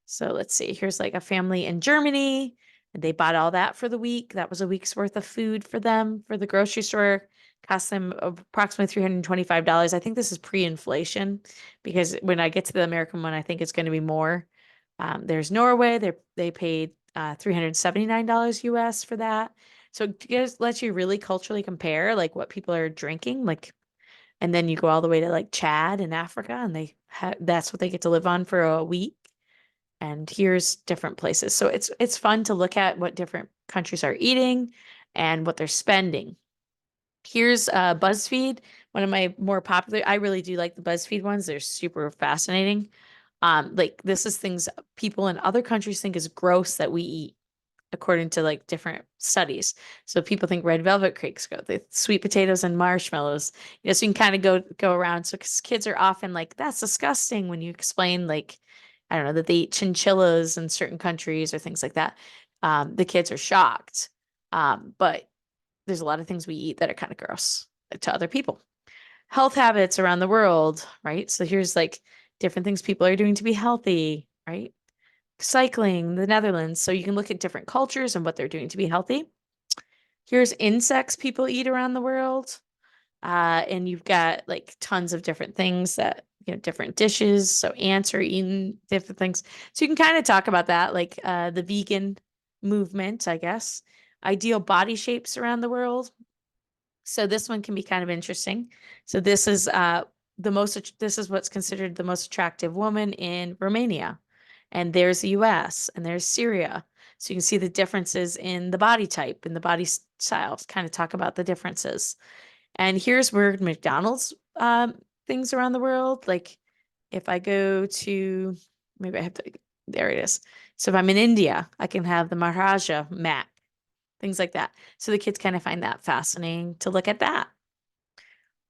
So let's see, here's like a family in Germany, and they bought all that for the week. That was a week's worth of food for them for the grocery store. Cost them approximately $325. I think this is pre-inflation, because when I get to the American one, I think it's going to be more. There's Norway. They paid $379 US for that. So it lets you really culturally compare like what people are drinking, like, and then you go all the way to like Chad in Africa, and that's what they get to live on for a week. And here's different places. So it's fun to look at what different countries are eating and what they're spending. Here's BuzzFeed, one of my more popular. I really do like the BuzzFeed ones. They're super fascinating. Like this is things people in other countries think is gross that we eat, according to like different studies. So people think red velvet cakes go, the sweet potatoes and marshmallows. You know, so you can kind of go around. So kids are often like, that's disgusting when you explain like, I don't know, that they eat chinchillas in certain countries or things like that. The kids are shocked. But there's a lot of things we eat that are kind of gross to other people. Health habits around the world, right? So here's like different things people are doing to be healthy, right? cycling, the Netherlands. So you can look at different cultures and what they're doing to be healthy. Here's insects people eat around the world. And you've got like tons of different things that, different dishes. So ants are eating different things. So you can kind of talk about that, like the vegan movement, I guess. Ideal body shapes around the world. So this one can be kind of interesting. So this is this is what's considered the most attractive woman in Romania. And there's the US and there's Syria. So you can see the differences in the body type and the body styles, kind of talk about the differences. And here's where McDonald's things around the world. Like if I go to, maybe I have to, there it is. So if I'm in India, I can have the Maharaja Mac, things like that. So the kids kind of find that fascinating to look at that.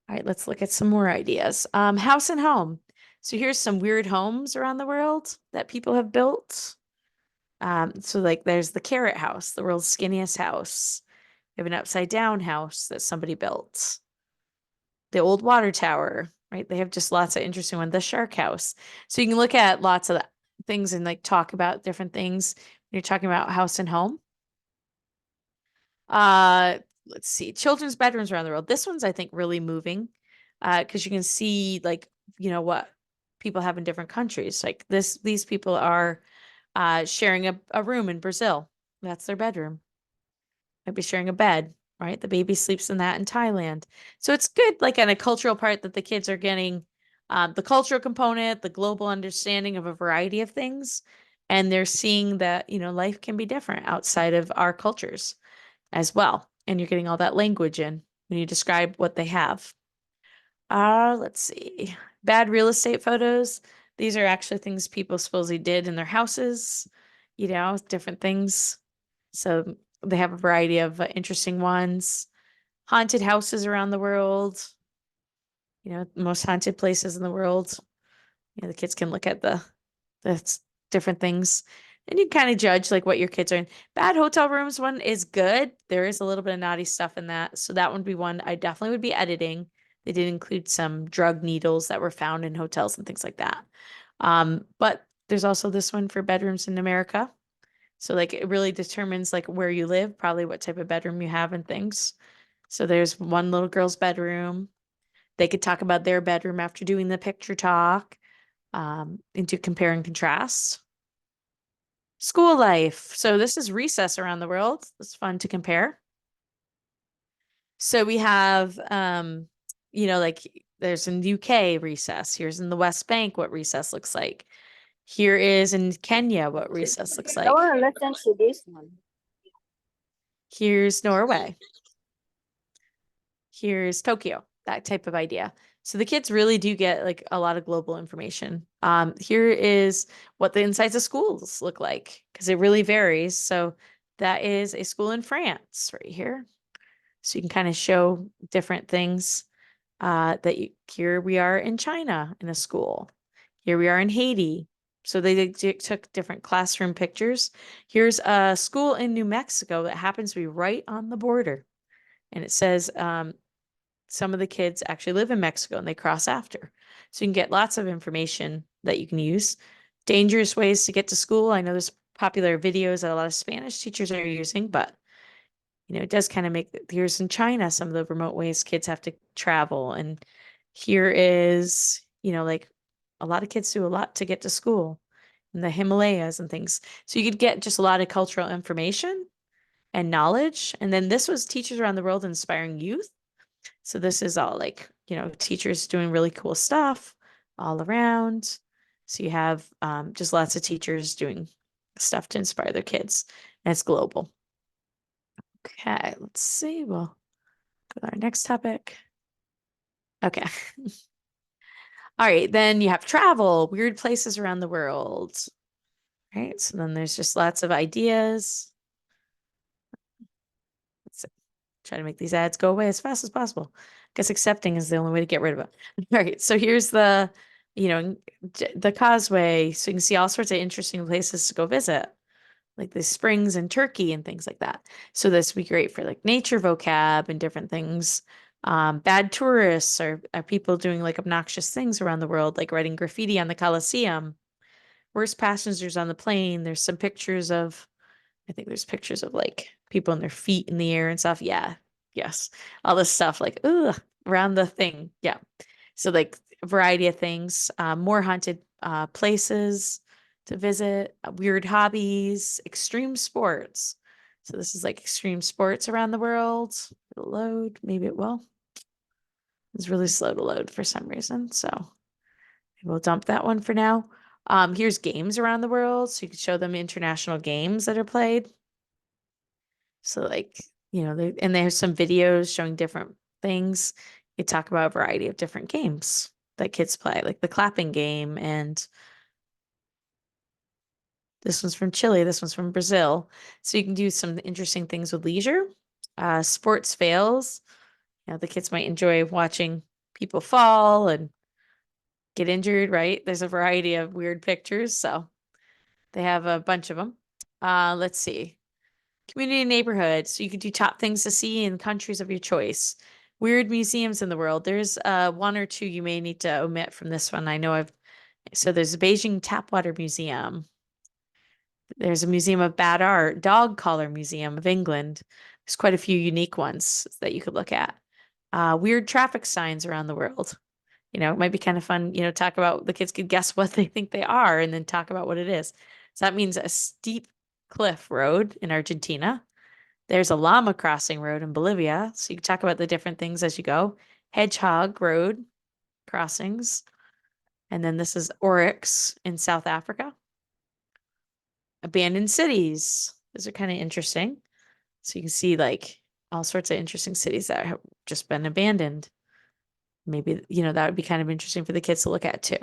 All right, let's look at some more ideas. House and home. So here's some weird homes around the world that people have built. So like there's the carrot house, the world's skinniest house. We have an upside down house that somebody built. The old water tower, right? They have just lots of interesting ones. The shark house. So you can look at lots of things and like talk about different things when you're talking about house and home. Let's see, children's bedrooms around the world. This one's, I think, really moving because you can see like, what people have in different countries. Like these people are sharing a room in Brazil. That's their bedroom. Might be sharing a bed, right? The baby sleeps in that in Thailand. So it's good, like, on a cultural part that the kids are getting the cultural component, the global understanding of a variety of things. And they're seeing that, life can be different outside of our cultures as well. And you're getting all that language in when you describe what they have. Let's see. Bad real estate photos. These are actually things people supposedly did in their houses, different things. So they have a variety of interesting ones. Haunted houses around the world. Most haunted places in the world. The kids can look at the different things. And you kind of judge like what your kids are in. Bad hotel rooms one is good. There is a little bit of naughty stuff in that. So that would be one I definitely would be editing. They did include some drug needles that were found in hotels and things like that. But there's also this one for bedrooms in America. So like it really determines like where you live, probably what type of bedroom you have and things. So there's one little girl's bedroom. They could talk about their bedroom after doing the picture talk, into compare and contrast. School life. So this is recess around the world. It's fun to compare. So we have, like there's in the UK recess. Here's in the West Bank what recess looks like. Here is in Kenya what recess looks like. I want to listen to this one. Here's Norway. Here's Tokyo, that type of idea. So the kids really do get like a lot of global information. Here is what the insides of schools look like because it really varies. So that is a school in France right here. So you can kind of show different things here we are in China in a school. Here we are in Haiti. So they took different classroom pictures. Here's a school in New Mexico that happens to be right on the border. And it says some of the kids actually live in Mexico and they cross after. So you can get lots of information that you can use. Dangerous ways to get to school. I know there's popular videos that a lot of Spanish teachers are using, but it does kind of make, here's in China, some of the remote ways kids have to travel. And here is, like a lot of kids do a lot to get to school in the Himalayas and things. So you could get just a lot of cultural information and knowledge. And then this was teachers around the world inspiring youth. So this is all like, teachers doing really cool stuff all around. So you have just lots of teachers doing stuff to inspire their kids. And it's global. Okay, let's see. We'll go to our next topic. Okay. All right, then you have travel, weird places around the world. Right, so then there's just lots of ideas. Let's try to make these ads go away as fast as possible. I guess accepting is the only way to get rid of it. All right, so here's the, the causeway. So you can see all sorts of interesting places to go visit, like the springs in Turkey and things like that. So this would be great for like nature vocab and different things. Bad tourists are people doing like obnoxious things around the world, like writing graffiti on the Colosseum. worst passengers on the plane. There's some pictures of, I think there's pictures of like people and their feet in the air and stuff. Yeah. Yes. All this stuff like, around the thing. Yeah. So like a variety of things, more haunted places to visit, weird hobbies, extreme sports. So this is like extreme sports around the world. It'll load. Maybe it will. It's really slow to load for some reason. So we'll dump that one for now. Here's games around the world. So you can show them international games that are played. So like, you know, and they have some videos showing different things. You talk about a variety of different games that kids play, like the clapping game, and this one's from Chile, this one's from Brazil. So you can do some interesting things with leisure. Sports fails. You know, the kids might enjoy watching people fall and get injured, right? There's a variety of weird pictures, so they have a bunch of them. Let's see. Community and neighborhood. So you could do top things to see in countries of your choice. Weird museums in the world. There's one or two you may need to omit from this one. I know so there's a Beijing Tapwater Museum. There's a Museum of Bad Art, Dog Collar Museum of England. There's quite a few unique ones that you could look at. Weird traffic signs around the world. You know, it might be kind of fun, you know, talk about, the kids could guess what they think they are and then talk about what it is. So that means a steep cliff road in Argentina. There's a llama crossing road in Bolivia. So you can talk about the different things as you go. Hedgehog road crossings. And then this is Oryx in South Africa. Abandoned cities. Those are kind of interesting. So you can see like all sorts of interesting cities that have just been abandoned. Maybe, you know, that would be kind of interesting for the kids to look at too.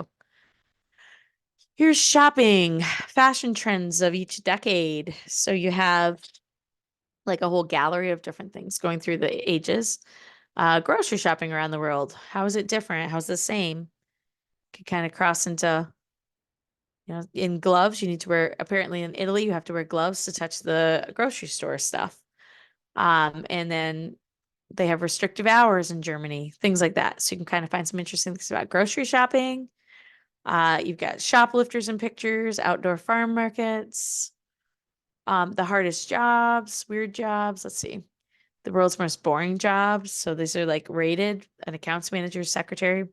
Here's shopping, fashion trends of each decade. So you have like a whole gallery of different things going through the ages. Grocery shopping around the world. How is it different? How's the same? Could kind of cross into, you know, in gloves, you need to wear, apparently in Italy, you have to wear gloves to touch the grocery store stuff. And then they have restrictive hours in Germany, things like that. So you can kind of find some interesting things about grocery shopping. You've got shoplifters in pictures, outdoor farm markets, the hardest jobs, weird jobs. Let's see. The world's most boring jobs. So these are like rated, an accounts manager, secretary,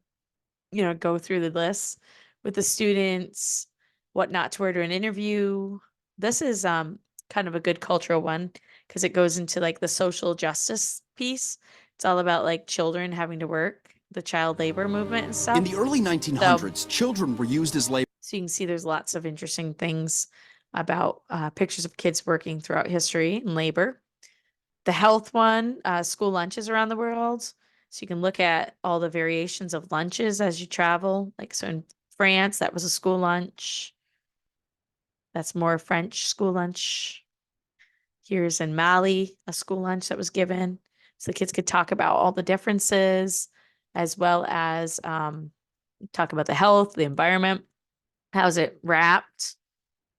you know, go through the list with the students, what not to wear to an interview. This is kind of a good cultural one because it goes into like the social justice piece. It's all about like children having to work, the child labor movement and stuff. In the early 1900s, children were used as labor. So you can see there's lots of interesting things about pictures of kids working throughout history and labor. The health one, school lunches around the world. So you can look at all the variations of lunches as you travel. Like, so in France, that was a school lunch. That's more French school lunch. Here's in Mali, a school lunch that was given. So the kids could talk about all the differences, as well as talk about the health, the environment. How's it wrapped?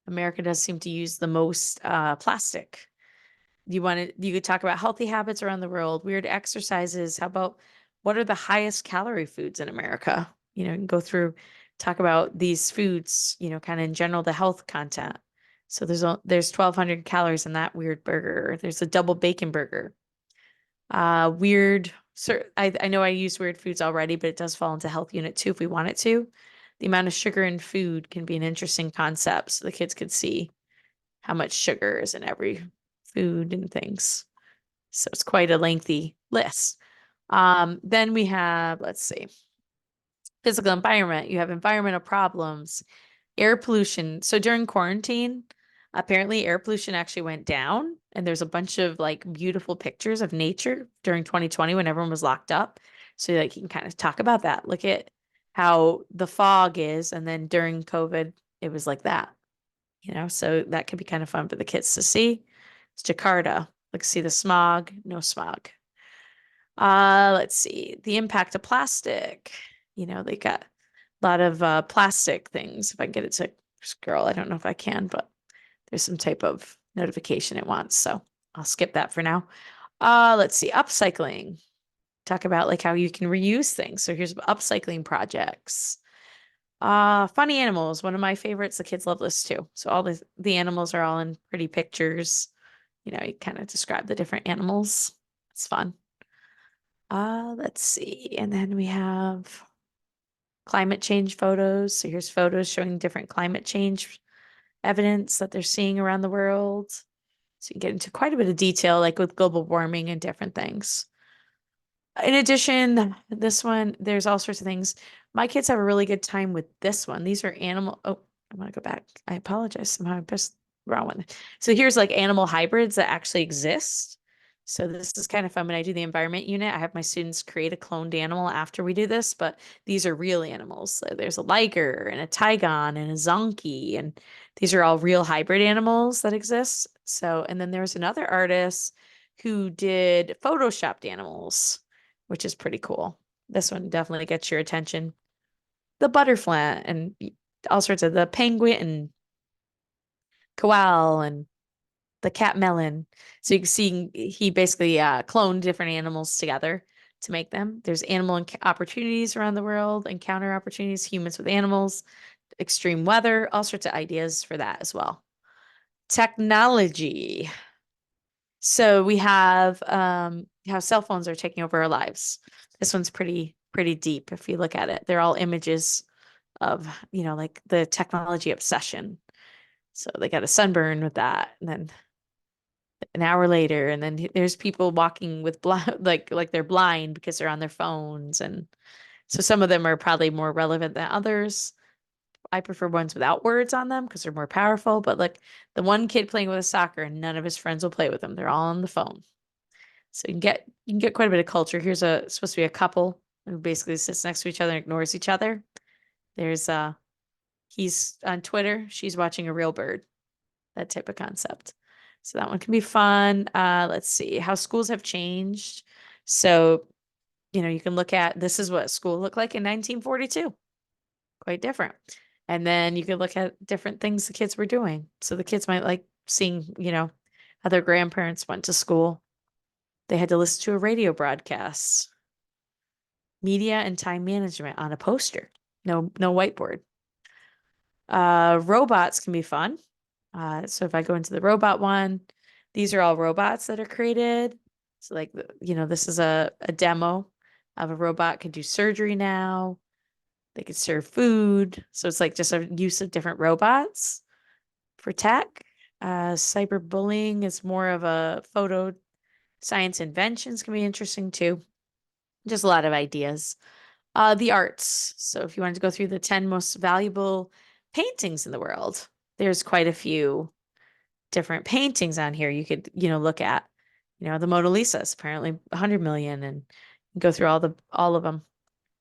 America does seem to use the most plastic. You could talk about healthy habits around the world, weird exercises. How about what are the highest calorie foods in America? You know, you can go through, talk about these foods, you know, kind of in general, the health content. So there's 1,200 calories in that weird burger. There's a double bacon burger. Weird. So I know I used weird foods already, but it does fall into health unit too if we want it to. The amount of sugar in food can be an interesting concept, so the kids could see how much sugar is in every food and things. So it's quite a lengthy list. Then we have, let's see, physical environment. You have environmental problems, air pollution. So during quarantine, apparently air pollution actually went down, and there's a bunch of like beautiful pictures of nature during 2020 when everyone was locked up. So like you can kind of talk about that. Look at how the fog is, and then during COVID, it was like that, you know, so that could be kind of fun for the kids to see. It's Jakarta. Let's see the smog, no smog. Let's see the impact of plastic. You know, they got a lot of plastic things. If I can get it to scroll, I don't know if I can, but there's some type of notification it wants. So I'll skip that for now. Let's see, upcycling. Talk about like how you can reuse things. So here's upcycling projects. Funny animals, one of my favorites. The kids love this too. So all the animals are all in pretty pictures. You know, you kind of describe the different animals. It's fun. Let's see. And then we have climate change photos. So here's photos showing different climate change evidence that they're seeing around the world. So you can get into quite a bit of detail, like with global warming and different things. In addition, this one, there's all sorts of things. My kids have a really good time with this one. These are animal. Oh, I want to go back. I apologize. Somehow I pressed the wrong one. So here's like animal hybrids that actually exist. So this is kind of fun. When I do the environment unit, I have my students create a cloned animal after we do this, but these are real animals. So there's a liger and a tigon and a zonkey, and these are all real hybrid animals that exist. So, and then there's another artist who did photoshopped animals, which is pretty cool. This one definitely gets your attention. The butterfly and all sorts of the penguin and koal and the cat melon. So you can see he basically cloned different animals together to make them. There's animal opportunities around the world, encounter opportunities, humans with animals, extreme weather, all sorts of ideas for that as well. Technology. So we have how cell phones are taking over our lives. This one's pretty deep if you look at it. They're all images of, you know, like the technology obsession. So they got a sunburn with that, and then an hour later, and then there's people walking with like they're blind because they're on their phones, and so some of them are probably more relevant than others. I prefer ones without words on them because they're more powerful. But like the one kid playing with a soccer, and none of his friends will play with him. They're all on the phone. So you can get quite a bit of culture. Here's supposed to be a couple who basically sits next to each other and ignores each other. There's he's on Twitter, she's watching a real bird. That type of concept. So that one can be fun. Let's see how schools have changed. So, you know, you can look at this is what school looked like in 1942. Quite different. And then you could look at different things the kids were doing. So the kids might like seeing, you know, how their grandparents went to school. They had to listen to a radio broadcast. Media and time management on a poster. No whiteboard. Robots can be fun. So if I go into the robot one, these are all robots that are created. So like, you know, this is a demo of a robot can do surgery now. They could serve food. So it's like just a use of different robots for tech. Cyberbullying is more of a photo science inventions can be interesting too. Just a lot of ideas. The arts. So if you wanted to go through the 10 most valuable paintings in the world, there's quite a few different paintings on here you could, you know, look at. You know, the Mona Lisa is apparently 100 million, and go through all of them.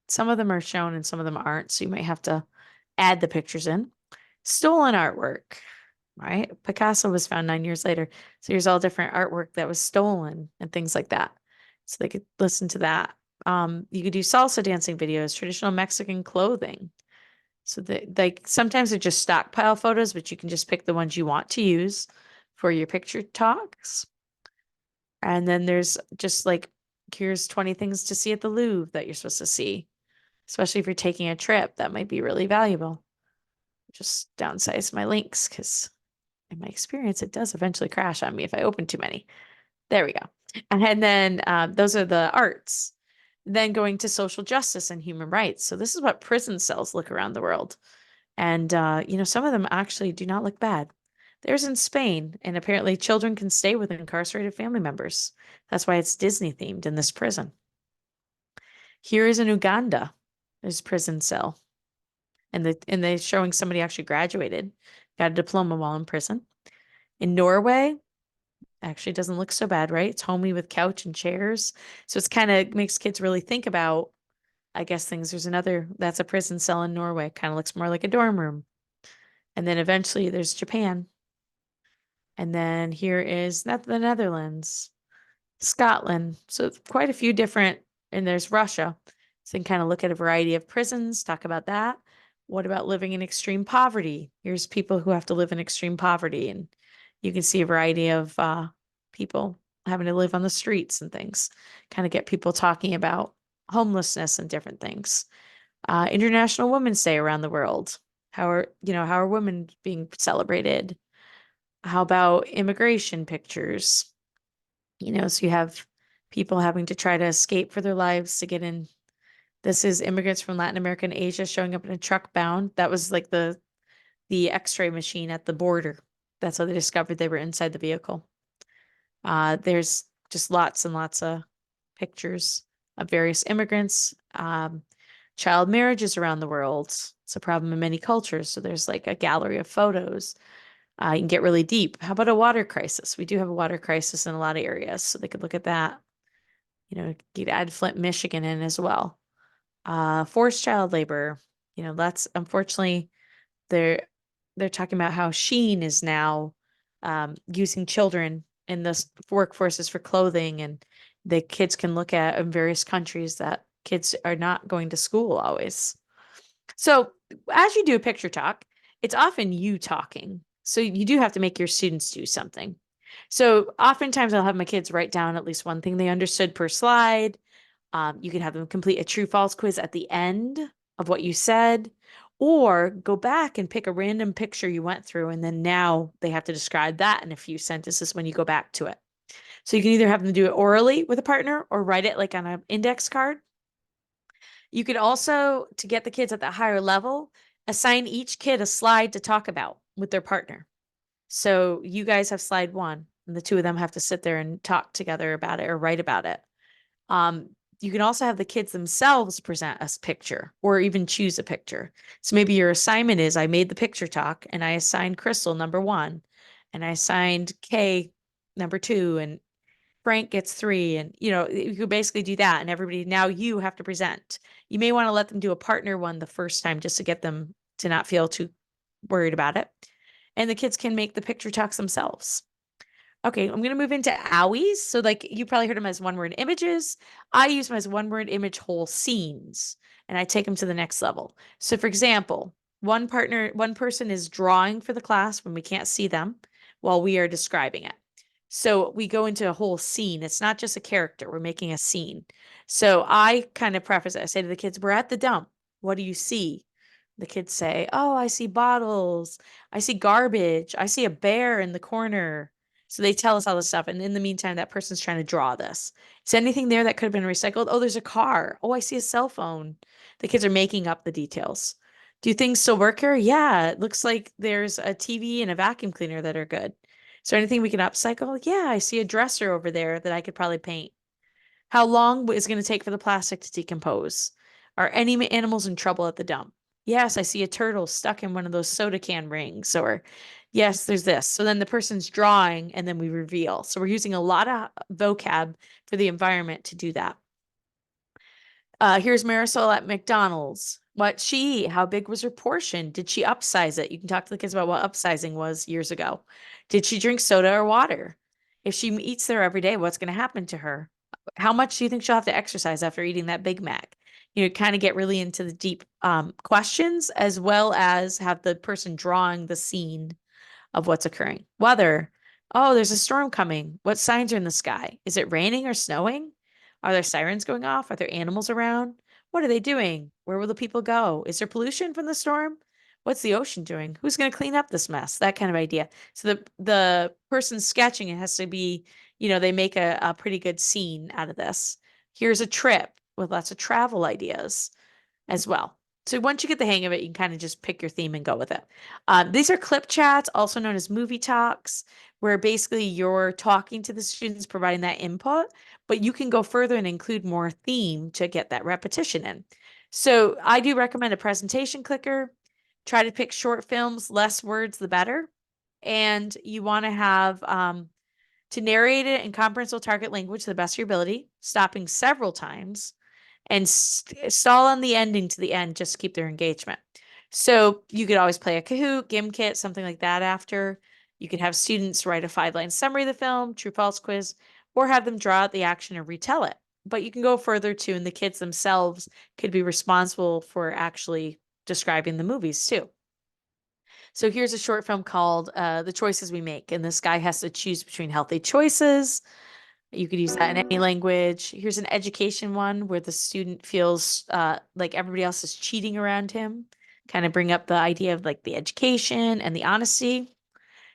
Some of them are shown and some of them aren't, so you might have to add the pictures in. Stolen artwork, right? Picasso was found 9 years later. So here's all different artwork that was stolen and things like that. So they could listen to that. You could do salsa dancing videos, traditional Mexican clothing. So like sometimes they're just stockpile photos, but you can just pick the ones you want to use for your picture talks. And then there's just like, here's 20 things to see at the Louvre that you're supposed to see, especially if you're taking a trip. That might be really valuable. Just downsize my links because in my experience, it does eventually crash on me if I open too many. There we go. And then those are the arts. Then going to social justice and human rights. So this is what prison cells look around the world. And, you know, some of them actually do not look bad. There's in Spain, and apparently children can stay with incarcerated family members. That's why it's Disney themed in this prison. Here is in Uganda. There's a prison cell. And they're showing somebody actually graduated, got a diploma while in prison. In Norway, actually doesn't look so bad, right? It's homey with couch and chairs. So it's kind of makes kids really think about, I guess, things. There's another, that's a prison cell in Norway. Kind of looks more like a dorm room. And then eventually there's Japan. And then here is the Netherlands, Scotland. So quite a few different, and there's Russia. So you can kind of look at a variety of prisons, talk about that. What about living in extreme poverty? Here's people who have to live in extreme poverty, and you can see a variety of people having to live on the streets and things. Kind of get people talking about homelessness and different things. International Women's Day around the world. How are women being celebrated? How about immigration pictures? So you have people having to try to escape for their lives to get in. This is immigrants from Latin America and Asia showing up in a truck bound. That was like the X-ray machine at the border. That's how they discovered they were inside the vehicle. There's just lots and lots of pictures of various immigrants. Child marriages around the world. It's a problem in many cultures. So there's like a gallery of photos. You can get really deep. How about a water crisis? We do have a water crisis in a lot of areas, so they could look at that. You'd add Flint, Michigan in as well. Forced child labor. That's unfortunately they're talking about how Shein is now using children in the workforces for clothing, and the kids can look at in various countries that kids are not going to school always. So as you do a picture talk, it's often you talking. So you do have to make your students do something. So oftentimes I'll have my kids write down at least one thing they understood per slide. You can have them complete a true false quiz at the end of what you said, or go back and pick a random picture you went through, and then now they have to describe that in a few sentences when you go back to it. So you can either have them do it orally with a partner or write it like on an index card. You could also, to get the kids at that higher level, assign each kid a slide to talk about with their partner. So you guys have slide 1, and the two of them have to sit there and talk together about it or write about it. You can also have the kids themselves present a picture or even choose a picture. So maybe your assignment is, I made the picture talk and I assigned Crystal number 1, and I assigned Kay number 2, and Frank gets 3. And, you could basically do that, and everybody, now you have to present. You may want to let them do a partner one the first time just to get them to not feel too worried about it. And the kids can make the picture talks themselves. Okay, I'm going to move into OWIs. So like you probably heard them as one-word images. I use them as one-word image whole scenes, and I take them to the next level. So for example, one person is drawing for the class when we can't see them while we are describing it. So we go into a whole scene. It's not just a character. We're making a scene. So I kind of preface it. I say to the kids, we're at the dump. What do you see? The kids say, oh, I see bottles. I see garbage. I see a bear in the corner. So they tell us all this stuff. And in the meantime, that person's trying to draw this. Is anything there that could have been recycled? Oh, there's a car. Oh, I see a cell phone. The kids are making up the details. Do things still work here? Yeah, it looks like there's a TV and a vacuum cleaner that are good. Is there anything we can upcycle? Yeah, I see a dresser over there that I could probably paint. How long is it going to take for the plastic to decompose? Are any animals in trouble at the dump? Yes, I see a turtle stuck in one of those soda can rings. Or yes, there's this. So then the person's drawing and then we reveal. So we're using a lot of vocab for the environment to do that. Here's Marisol at McDonald's. What she eat? How big was her portion? Did she upsize it? You can talk to the kids about what upsizing was years ago. Did she drink soda or water? If she eats there every day, what's going to happen to her? How much do you think she'll have to exercise after eating that Big Mac? Kind of get really into the deep questions, as well as have the person drawing the scene of what's occurring. Weather. Oh, there's a storm coming. What signs are in the sky? Is it raining or snowing? Are there sirens going off? Are there animals around? What are they doing? Where will the people go? Is there pollution from the storm? What's the ocean doing? Who's going to clean up this mess? That kind of idea. So the person sketching it has to be, they make a pretty good scene out of this. Here's a trip with lots of travel ideas as well. So once you get the hang of it, you can kind of just pick your theme and go with it. These are clip chats, also known as movie talks, where basically you're talking to the students, providing that input, but you can go further and include more theme to get that repetition in. So I do recommend a presentation clicker. Try to pick short films, less words, the better. And you want to have to narrate it in comprehensible target language to the best of your ability, stopping several times, and stall on the ending to the end just to keep their engagement. So you could always play a Kahoot, Gimkit, something like that after. You can have students write a 5-line summary of the film, true false quiz, or have them draw out the action and retell it. But you can go further too, and the kids themselves could be responsible for actually describing the movies too. So here's a short film called The Choices We Make, and this guy has to choose between healthy choices. You could use that in any language. Here's an education one where the student feels like everybody else is cheating around him. Kind of bring up the idea of like the education and the honesty.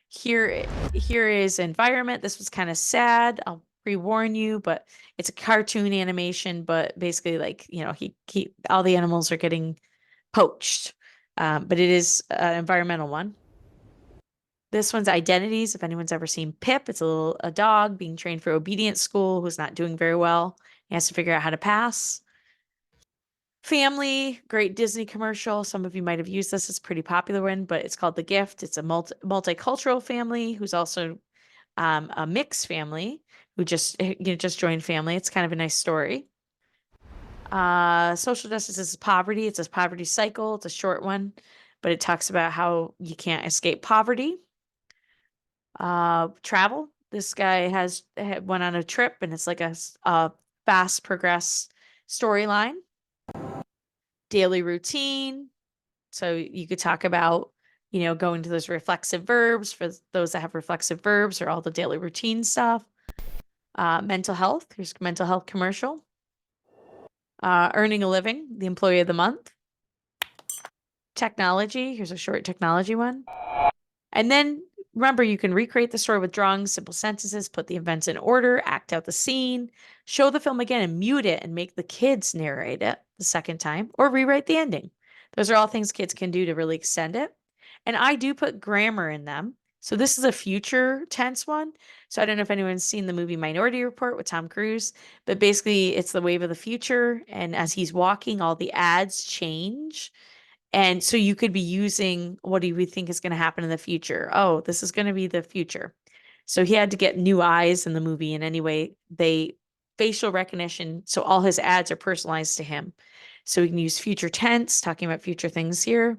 Here is environment. This was kind of sad. I'll pre-warn you, but it's a cartoon animation, but basically like, you know, he all the animals are getting poached. But it is an environmental one. This one's identities. If anyone's ever seen Pip, it's a dog being trained for obedience school who's not doing very well. He has to figure out how to pass. Family, great Disney commercial. Some of you might have used this. It's a pretty popular one, but it's called The Gift. It's a multicultural family who's also a mixed family who just joined family. It's kind of a nice story. Social justice is poverty. It's a poverty cycle. It's a short one, but it talks about how you can't escape poverty. Travel. This guy went on a trip, and it's like a fast progress storyline. Daily routine. So you could talk about, you know, going to those reflexive verbs for those that have reflexive verbs, or all the daily routine stuff. Mental health. Here's a mental health commercial. Earning a living, the employee of the month. Technology. Here's a short technology one. And then remember, you can recreate the story with drawings, simple sentences, put the events in order, act out the scene, show the film again and mute it and make the kids narrate it the second time, or rewrite the ending. Those are all things kids can do to really extend it. And I do put grammar in them. So this is a future tense one. So I don't know if anyone's seen the movie Minority Report with Tom Cruise, but basically it's the wave of the future. And as he's walking, all the ads change. And so you could be using, what do we think is going to happen in the future? Oh, this is going to be the future. So he had to get new eyes in the movie. And anyway, facial recognition. So all his ads are personalized to him. So we can use future tense, talking about future things here.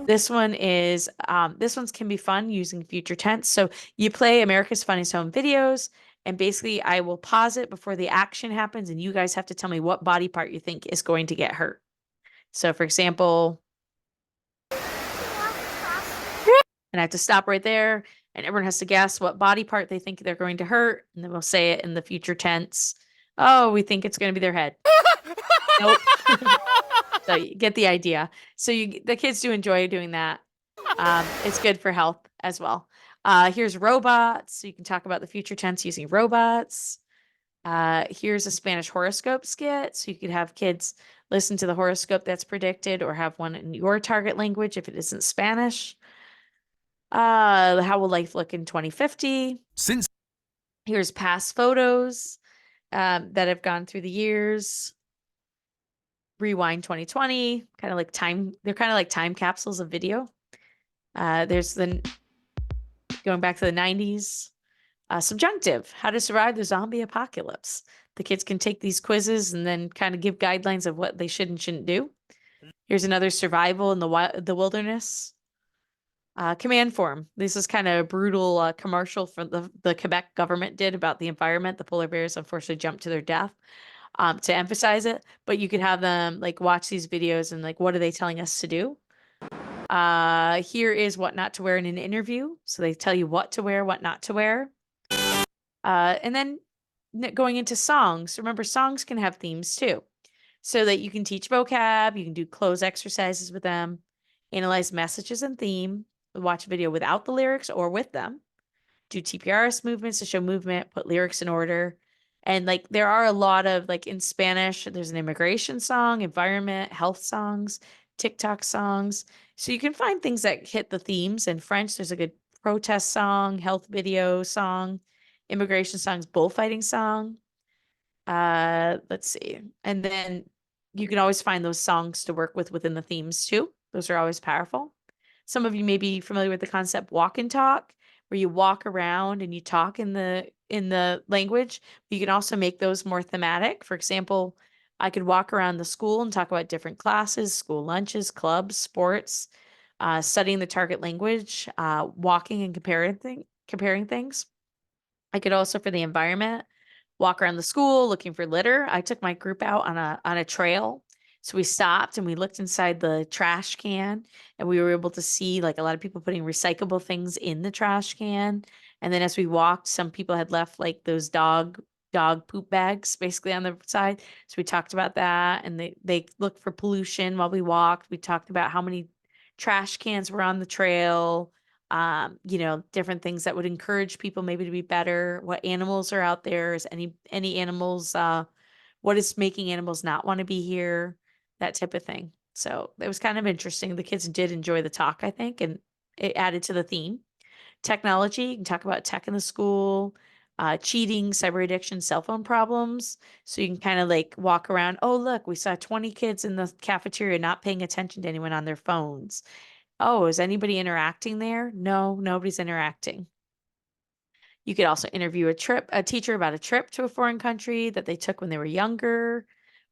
This one is, this one's can be fun using future tense. So you play America's Funniest Home Videos, and basically I will pause it before the action happens, and you guys have to tell me what body part you think is going to get hurt. So for example, and I have to stop right there, and everyone has to guess what body part they think they're going to hurt, and then we'll say it in the future tense. Oh, we think it's going to be their head. Nope. So you get the idea. So the kids do enjoy doing that. It's good for health as well. Here's robots. So you can talk about the future tense using robots. Here's a Spanish horoscope skit. So you could have kids listen to the horoscope that's predicted, or have one in your target language if it isn't Spanish. How will life look in 2050? Here's past photos that have gone through the years. Rewind 2020, kind of like time. They're kind of like time capsules of video. There's going back to the 90s. Subjunctive, how to survive the zombie apocalypse. The kids can take these quizzes and then kind of give guidelines of what they should and shouldn't do. Here's another survival in the wilderness. Command form. This is kind of a brutal commercial for the Quebec government did about the environment. The polar bears unfortunately jumped to their death. To emphasize it, but you could have them like watch these videos and like, what are they telling us to do? Here is what not to wear in an interview. So they tell you what to wear, what not to wear. And then going into songs. Remember, songs can have themes too, so that you can teach vocab, you can do close exercises with them, analyze messages and theme, watch a video without the lyrics or with them, do TPRS movements to show movement, put lyrics in order. And like, there are a lot of, like in Spanish, there's an immigration song, environment, health songs, TikTok songs. So you can find things that hit the themes. In French, there's a good protest song, health video song, immigration songs, bullfighting song. Let's see. And then you can always find those songs to work with within the themes too. Those are always powerful. Some of you may be familiar with the concept walk and talk, where you walk around and you talk in the language. You can also make those more thematic. For example, I could walk around the school and talk about different classes, school lunches, clubs, sports, studying the target language, walking and comparing things. I could also, for the environment, walk around the school looking for litter. I took my group out on a trail. So we stopped and we looked inside the trash can, and we were able to see like a lot of people putting recyclable things in the trash can. And then as we walked, some people had left like those dog poop bags basically on the side. So we talked about that, and they looked for pollution while we walked. We talked about how many trash cans were on the trail, you know, different things that would encourage people maybe to be better, what animals are out there, is any animals, what is making animals not want to be here, that type of thing. So it was kind of interesting. The kids did enjoy the talk, I think, and it added to the theme. Technology, you can talk about tech in the school, cheating, cyber addiction, cell phone problems. So you can kind of like walk around. Oh, look, we saw 20 kids in the cafeteria not paying attention to anyone on their phones. Oh, is anybody interacting there? No, nobody's interacting. You could also interview a teacher about a trip to a foreign country that they took when they were younger,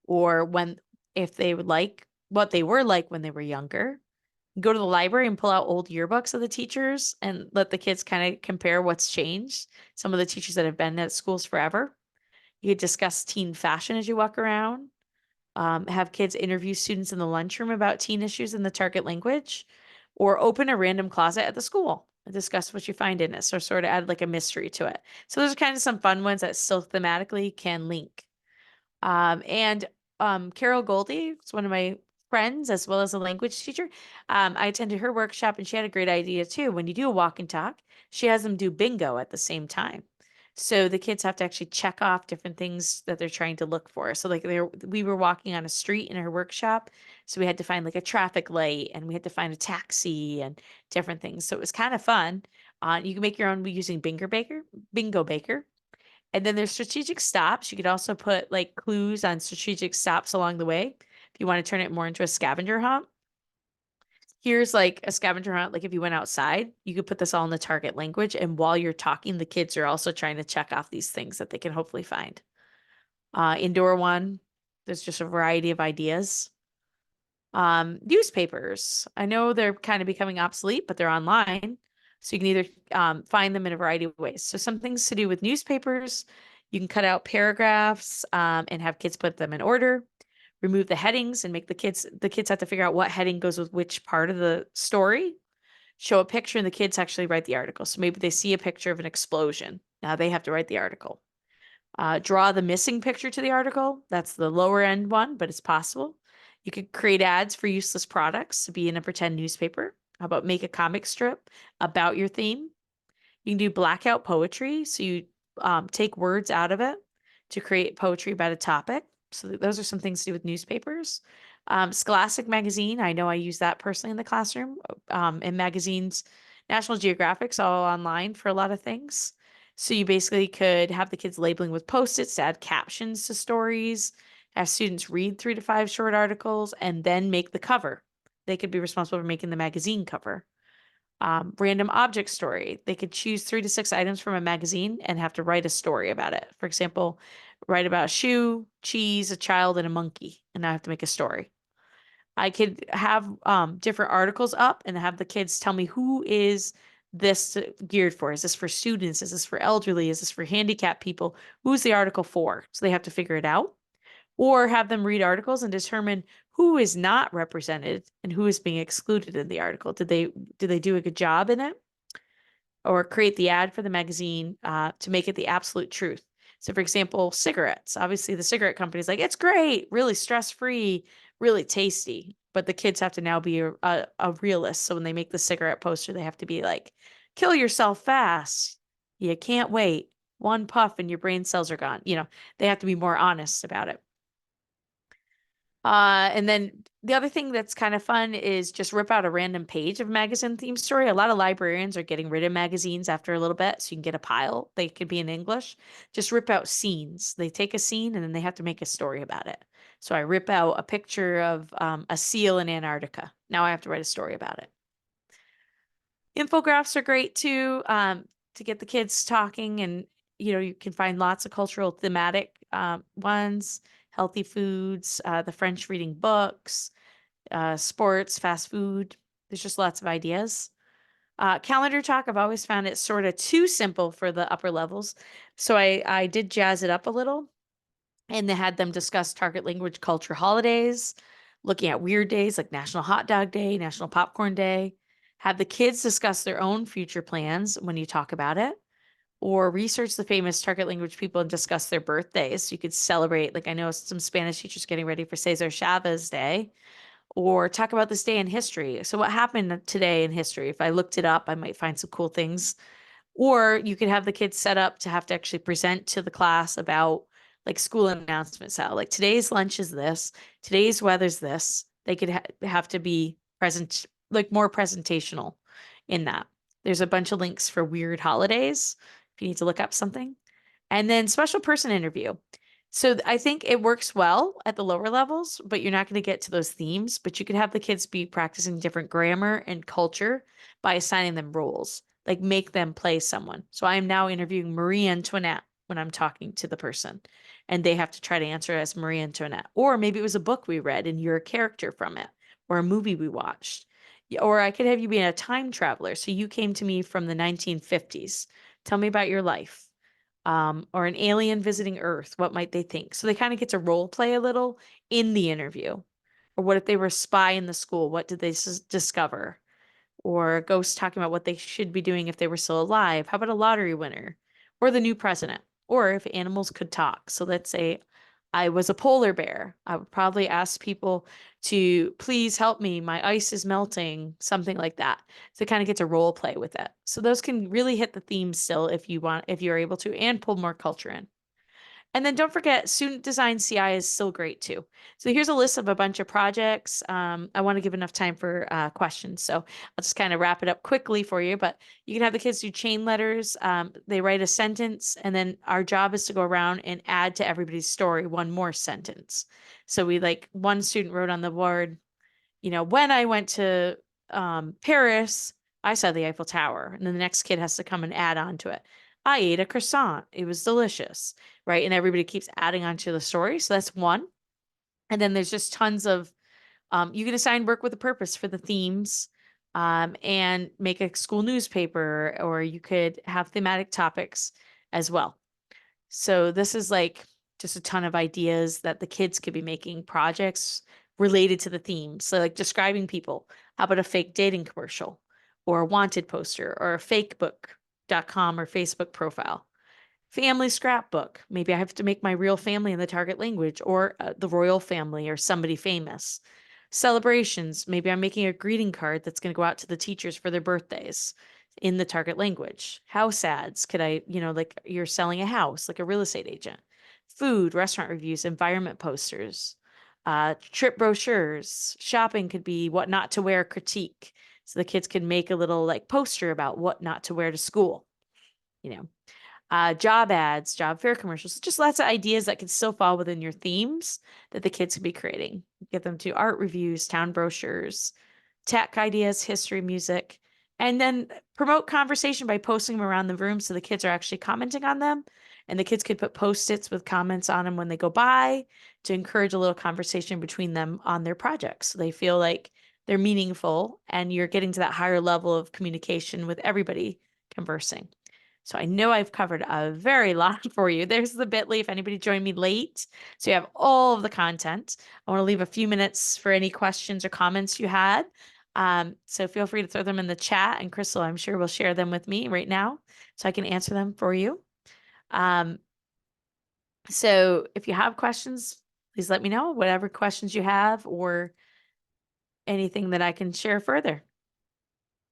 or if they would like what they were like when they were younger. Go to the library and pull out old yearbooks of the teachers and let the kids kind of compare what's changed. Some of the teachers that have been at schools forever. You could discuss teen fashion as you walk around. Have kids interview students in the lunchroom about teen issues in the target language, or open a random closet at the school and discuss what you find in it. So sort of add like a mystery to it. So those are kind of some fun ones that still thematically can link. Carol Goldie is one of my friends as well as a language teacher. I attended her workshop and she had a great idea too. When you do a walk and talk, she has them do bingo at the same time. So the kids have to actually check off different things that they're trying to look for. So like we were walking on a street in her workshop. So we had to find like a traffic light and we had to find a taxi and different things. So it was kind of fun. You can make your own using Bingo Baker. And then there's strategic stops. You could also put like clues on strategic stops along the way. If you want to turn it more into a scavenger hunt. Here's like a scavenger hunt. Like if you went outside, you could put this all in the target language. And while you're talking, the kids are also trying to check off these things that they can hopefully find. Indoor one, there's just a variety of ideas. Newspapers. I know they're kind of becoming obsolete, but they're online. So you can either find them in a variety of ways. So some things to do with newspapers, you can cut out paragraphs and have kids put them in order. Remove the headings and make the kids have to figure out what heading goes with which part of the story. Show a picture and the kids actually write the article. So maybe they see a picture of an explosion. Now they have to write the article. Draw the missing picture to the article. That's the lower end one, but it's possible. You could create ads for useless products to be in a pretend newspaper. How about make a comic strip about your theme? You can do blackout poetry. So you take words out of it to create poetry about a topic. So those are some things to do with newspapers. Scholastic magazine. I know I use that personally in the classroom. And magazines, National Geographic's all online for a lot of things. So you basically could have the kids labeling with Post-its to add captions to stories, have students read 3 to 5 short articles, and then make the cover. They could be responsible for making the magazine cover. Random object story. They could choose 3 to 6 items from a magazine and have to write a story about it. For example, write about a shoe, cheese, a child, and a monkey, and I have to make a story. I could have different articles up and have the kids tell me who is this geared for. Is this for students? Is this for elderly? Is this for handicapped people? Who's the article for? So they have to figure it out. Or have them read articles and determine who is not represented and who is being excluded in the article. Did they do a good job in it? Or create the ad for the magazine to make it the absolute truth. So for example, cigarettes. Obviously the cigarette company is like, it's great, really stress-free, really tasty. But the kids have to now be a realist. So when they make the cigarette poster, they have to be like, kill yourself fast. You can't wait. One puff and your brain cells are gone. You know, they have to be more honest about it. And then the other thing that's kind of fun is just rip out a random page of magazine theme story. A lot of librarians are getting rid of magazines after a little bit, so you can get a pile. They could be in English. Just rip out scenes. They take a scene and then they have to make a story about it. So I rip out a picture of a seal in Antarctica. Now I have to write a story about it. Infographics are great too, to get the kids talking, and you can find lots of cultural thematic ones. Healthy foods, the French reading books, sports, fast food. There's just lots of ideas. Calendar talk, I've always found it sort of too simple for the upper levels. So I did jazz it up a little, and they had them discuss target language culture holidays, looking at weird days like National Hot Dog Day, National Popcorn Day. Have the kids discuss their own future plans when you talk about it. or research the famous target language people and discuss their birthdays. You could celebrate, like I know some Spanish teachers getting ready for Cesar Chavez Day, or talk about this day in history. So what happened today in history? If I looked it up, I might find some cool things. Or you could have the kids set up to have to actually present to the class about like school announcements out. Like today's lunch is this, today's weather's this. They could have to be present, like more presentational in that. There's a bunch of links for weird holidays if you need to look up something. And then special person interview. So I think it works well at the lower levels, but you're not going to get to those themes. But you could have the kids be practicing different grammar and culture by assigning them roles, like make them play someone. So I am now interviewing Marie Antoinette when I'm talking to the person, and they have to try to answer as Marie Antoinette. Or maybe it was a book we read and you're a character from it, or a movie we watched. Or I could have you be a time traveler. So you came to me from the 1950s. Tell me about your life. Or an alien visiting Earth, what might they think? So they kind of get to role play a little in the interview. Or what if they were a spy in the school? What did they discover? Or a ghost talking about what they should be doing if they were still alive. How about a lottery winner? Or the new president? Or if animals could talk. So let's say I was a polar bear. I would probably ask people to please help me. My ice is melting, something like that. So kind of get to role play with it. So those can really hit the theme still if you want, if you're able to, and pull more culture in. And then don't forget, student design CI is still great too. So here's a list of a bunch of projects. I want to give enough time for questions. So I'll just kind of wrap it up quickly for you, but you can have the kids do chain letters. They write a sentence, and then our job is to go around and add to everybody's story one more sentence. So we one student wrote on the board, when I went to Paris, I saw the Eiffel Tower. And then the next kid has to come and add on to it. I ate a croissant. It was delicious, right? And everybody keeps adding on to the story. So that's one. And then there's just tons of, you can assign work with a purpose for the themes, and make a school newspaper, or you could have thematic topics as well. So this is just a ton of ideas that the kids could be making projects related to the theme. So describing people. How about a fake dating commercial, or a wanted poster, or a fakebook.com or Facebook profile? Family scrapbook. Maybe I have to make my real family in the target language, or the royal family, or somebody famous. Celebrations. Maybe I'm making a greeting card that's going to go out to the teachers for their birthdays in the target language. House ads. Could I, you're selling a house, like a real estate agent. Food, restaurant reviews, environment posters, trip brochures. Shopping could be what not to wear critique. So the kids can make a little poster about what not to wear to school, job ads, job fair commercials, just lots of ideas that can still fall within your themes that the kids could be creating. Get them to art reviews, town brochures, tech ideas, history, music, and then promote conversation by posting them around the room so the kids are actually commenting on them. And the kids could put Post-its with comments on them when they go by to encourage a little conversation between them on their projects. So they feel like they're meaningful and you're getting to that higher level of communication with everybody conversing. So I know I've covered a very lot for you. There's the bit.ly if anybody joined me late. So you have all of the content. I want to leave a few minutes for any questions or comments you had. So feel free to throw them in the chat, and Crystal, I'm sure, will share them with me right now so I can answer them for you. So if you have questions, please let me know, whatever questions you have or anything that I can share further.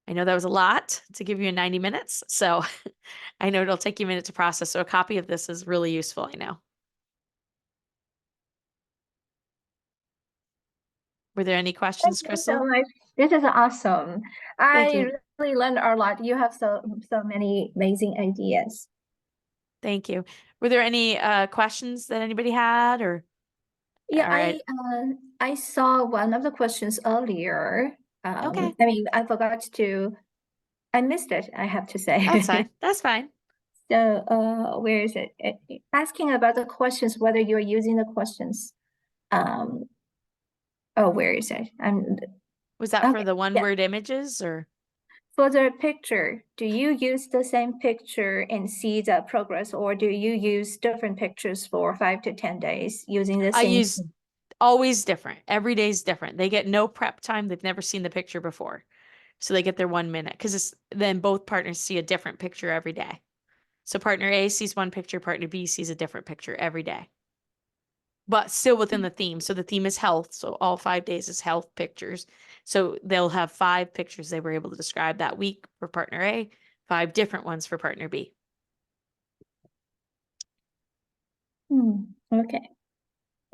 I know that was a lot to give you in 90 minutes, so I know it'll take you a minute to process. So a copy of this is really useful, I know. Were there any questions, Thank you so Crystal? much. This is awesome. Thank I you. really learned a lot. You have so many amazing ideas. Thank you. Were there any questions that anybody had, or? Yeah, All right. I saw one of the questions earlier. Okay. I mean, I missed it, I have to say. That's fine. That's fine. So, where is it? Asking about the questions, whether you're using the questions. Oh, where is it? Was that for Okay, the one-word images, or? for the picture, do you use the same picture and see the progress, or do you use different pictures for 5 to 10 days using the I same? use always different. Every day is different. They get no prep time. They've never seen the picture before. So they get their 1 minute, because then both partners see a different picture every day. So partner A sees one picture, partner B sees a different picture every day. But still within the theme. So the theme is health. So all 5 days is health pictures. So they'll have 5 pictures they were able to describe that week for partner A, 5 different ones for partner B. Okay,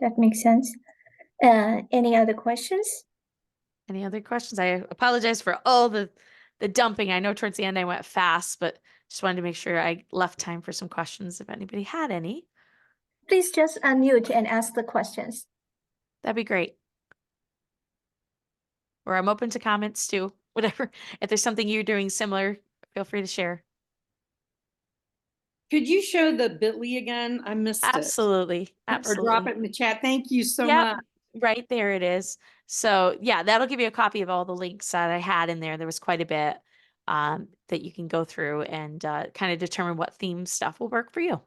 that makes sense. Any other questions? Any other questions? I apologize for all the dumping. I know towards the end I went fast, but just wanted to make sure I left time for some questions if anybody had any. Please just unmute and ask the questions. That'd be great. Or I'm open to comments too. Whatever. If there's something you're doing similar, feel free to share. Could you show the bit.ly again? I missed Absolutely. it. Or Absolutely. drop it in the chat. Thank you so Yep. much. Right there it is. So yeah, that'll give you a copy of all the links that I had in there. There was quite a bit that you can go through and kind of determine what theme stuff will work for you.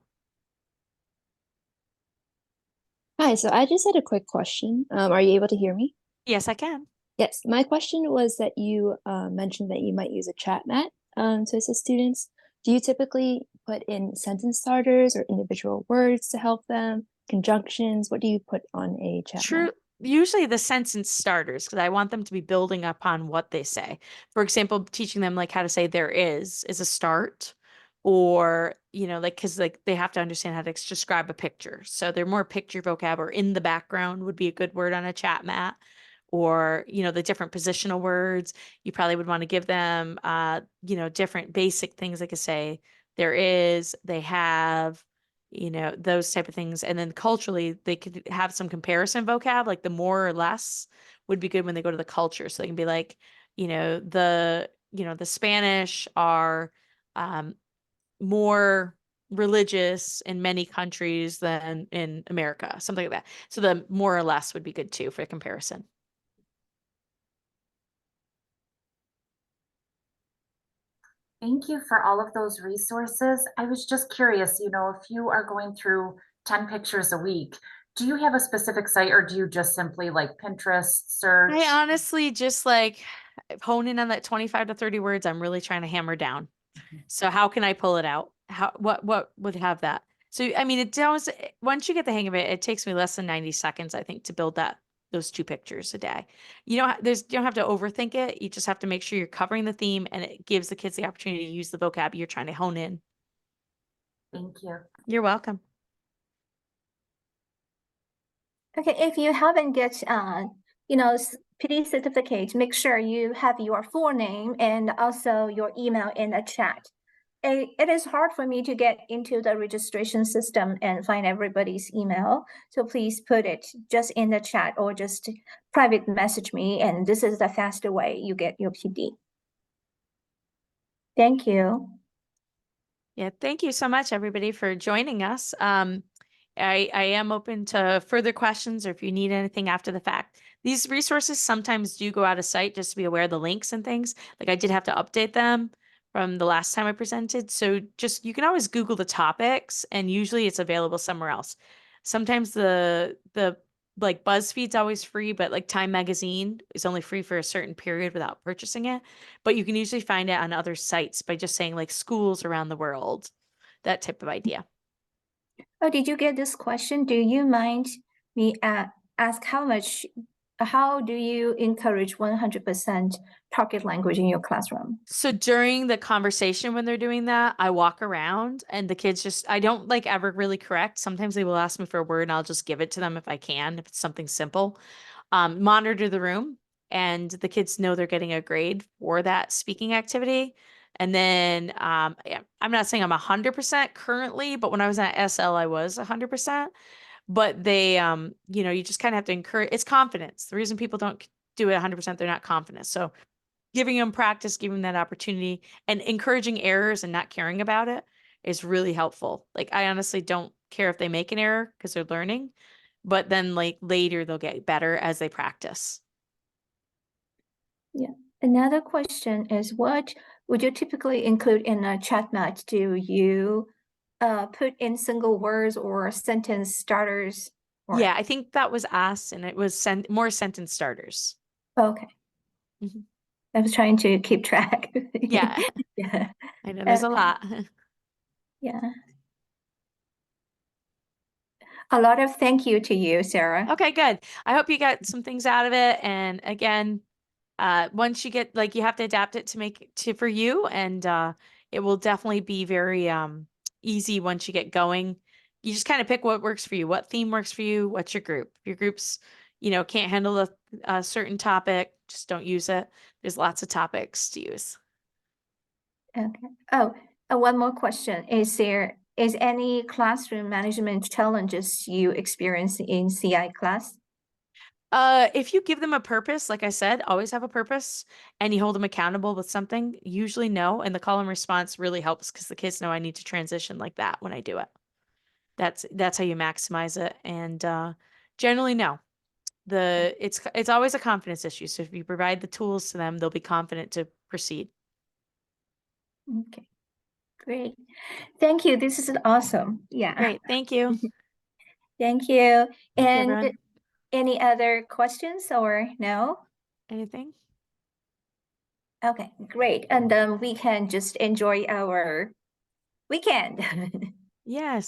Hi, so I just had a quick question. Are you able to hear me? Yes, I can. Yes, my question was that you mentioned that you might use a chat mat to assist students. Do you typically put in sentence starters or individual words to help them? Conjunctions? What do you put on a chat mat? Usually the sentence starters, because I want them to be building upon what they say. For example, teaching them like how to say there is a start, or, you know, like, because like they have to understand how to describe a picture. So they're more picture vocab, or in the background would be a good word on a chat mat. Or, you know, the different positional words. You probably would want to give them, you know, different basic things like I say, there is, they have, you know, those type of things. And then culturally, they could have some comparison vocab, like the more or less would be good when they go to the culture. So they can be like, you know, the Spanish are more religious in many countries than in America, something like that. So the more or less would be good too for comparison. Thank you for all of those resources. I was just curious, you know, if you are going through 10 pictures a week, do you have a specific site or do you just simply like Pinterest search? I honestly just like hone in on that 25 to 30 words I'm really trying to hammer down. So how can I pull it out? What would have that? So, I mean, it does, once you get the hang of it, it takes me less than 90 seconds, I think, to build those 2 pictures a day. You don't have to overthink it. You just have to make sure you're covering the theme, and it gives the kids the opportunity to use the vocab you're trying to hone in. Thank you. You're welcome. Okay, if you haven't get, you know, PD certificate, make sure you have your full name and also your email in the chat. It is hard for me to get into the registration system and find everybody's email. So please put it just in the chat or just private message me. And this is the faster way you get your PD. Thank you. Yeah, thank you so much, everybody, for joining us. I am open to further questions, or if you need anything after the fact. These resources sometimes do go out of site, just to be aware of the links and things. Like I did have to update them from the last time I presented. So just, you can always Google the topics, and usually it's available somewhere else. Sometimes the like BuzzFeed's always free, but like Time Magazine is only free for a certain period without purchasing it. But you can usually find it on other sites by just saying like schools around the world, that type of idea. Oh, did you get this question? Do you mind me ask how do you encourage 100% target language in your classroom? So during the conversation when they're doing that, I walk around and the kids I don't like ever really correct. Sometimes they will ask me for a word and I'll just give it to them if I can, if it's something simple. Monitor the room, and the kids know they're getting a grade for that speaking activity. And then I'm not saying I'm 100% currently, but when I was at SL, I was 100%. But they, you know, you just kind of have to encourage, it's confidence. The reason people don't do it 100%, they're not confident. So giving them practice, giving them that opportunity, and encouraging errors and not caring about it is really helpful. Like, I honestly don't care if they make an error because they're learning, but then like later they'll get better as they practice. Yeah. Another question is, what would you typically include in a chat mat? Do you put in single words or sentence starters? Or... Yeah, I think that was asked, and it was more sentence starters. Okay. Mm-hmm. I was trying to keep track. Yeah. Yeah. I know there's a lot. Yeah. A lot of thank you to you, Sarah. Okay, good. I hope you got some things out of it. And again, once you get like you have to adapt it to make it to for you, and it will definitely be very easy once you get going. You just kind of pick what works for you, what theme works for you, what's your group. If your group's, can't handle a certain topic, just don't use it. There's lots of topics to use. Okay. Oh, one more question. Is there any classroom management challenges you experience in CI class? If you give them a purpose, like I said, always have a purpose, and you hold them accountable with something, usually no. And the call and response really helps because the kids know I need to transition like that when I do it. That's how you maximize it. And generally no. It's always a confidence issue. So if you provide the tools to them, they'll be confident to proceed. Okay, great. Thank you. This is awesome. Yeah. Great. Thank you. Thank you. Thank you, And everyone. any other questions or no? Anything? Okay, great. And we can just enjoy our weekend. Yes.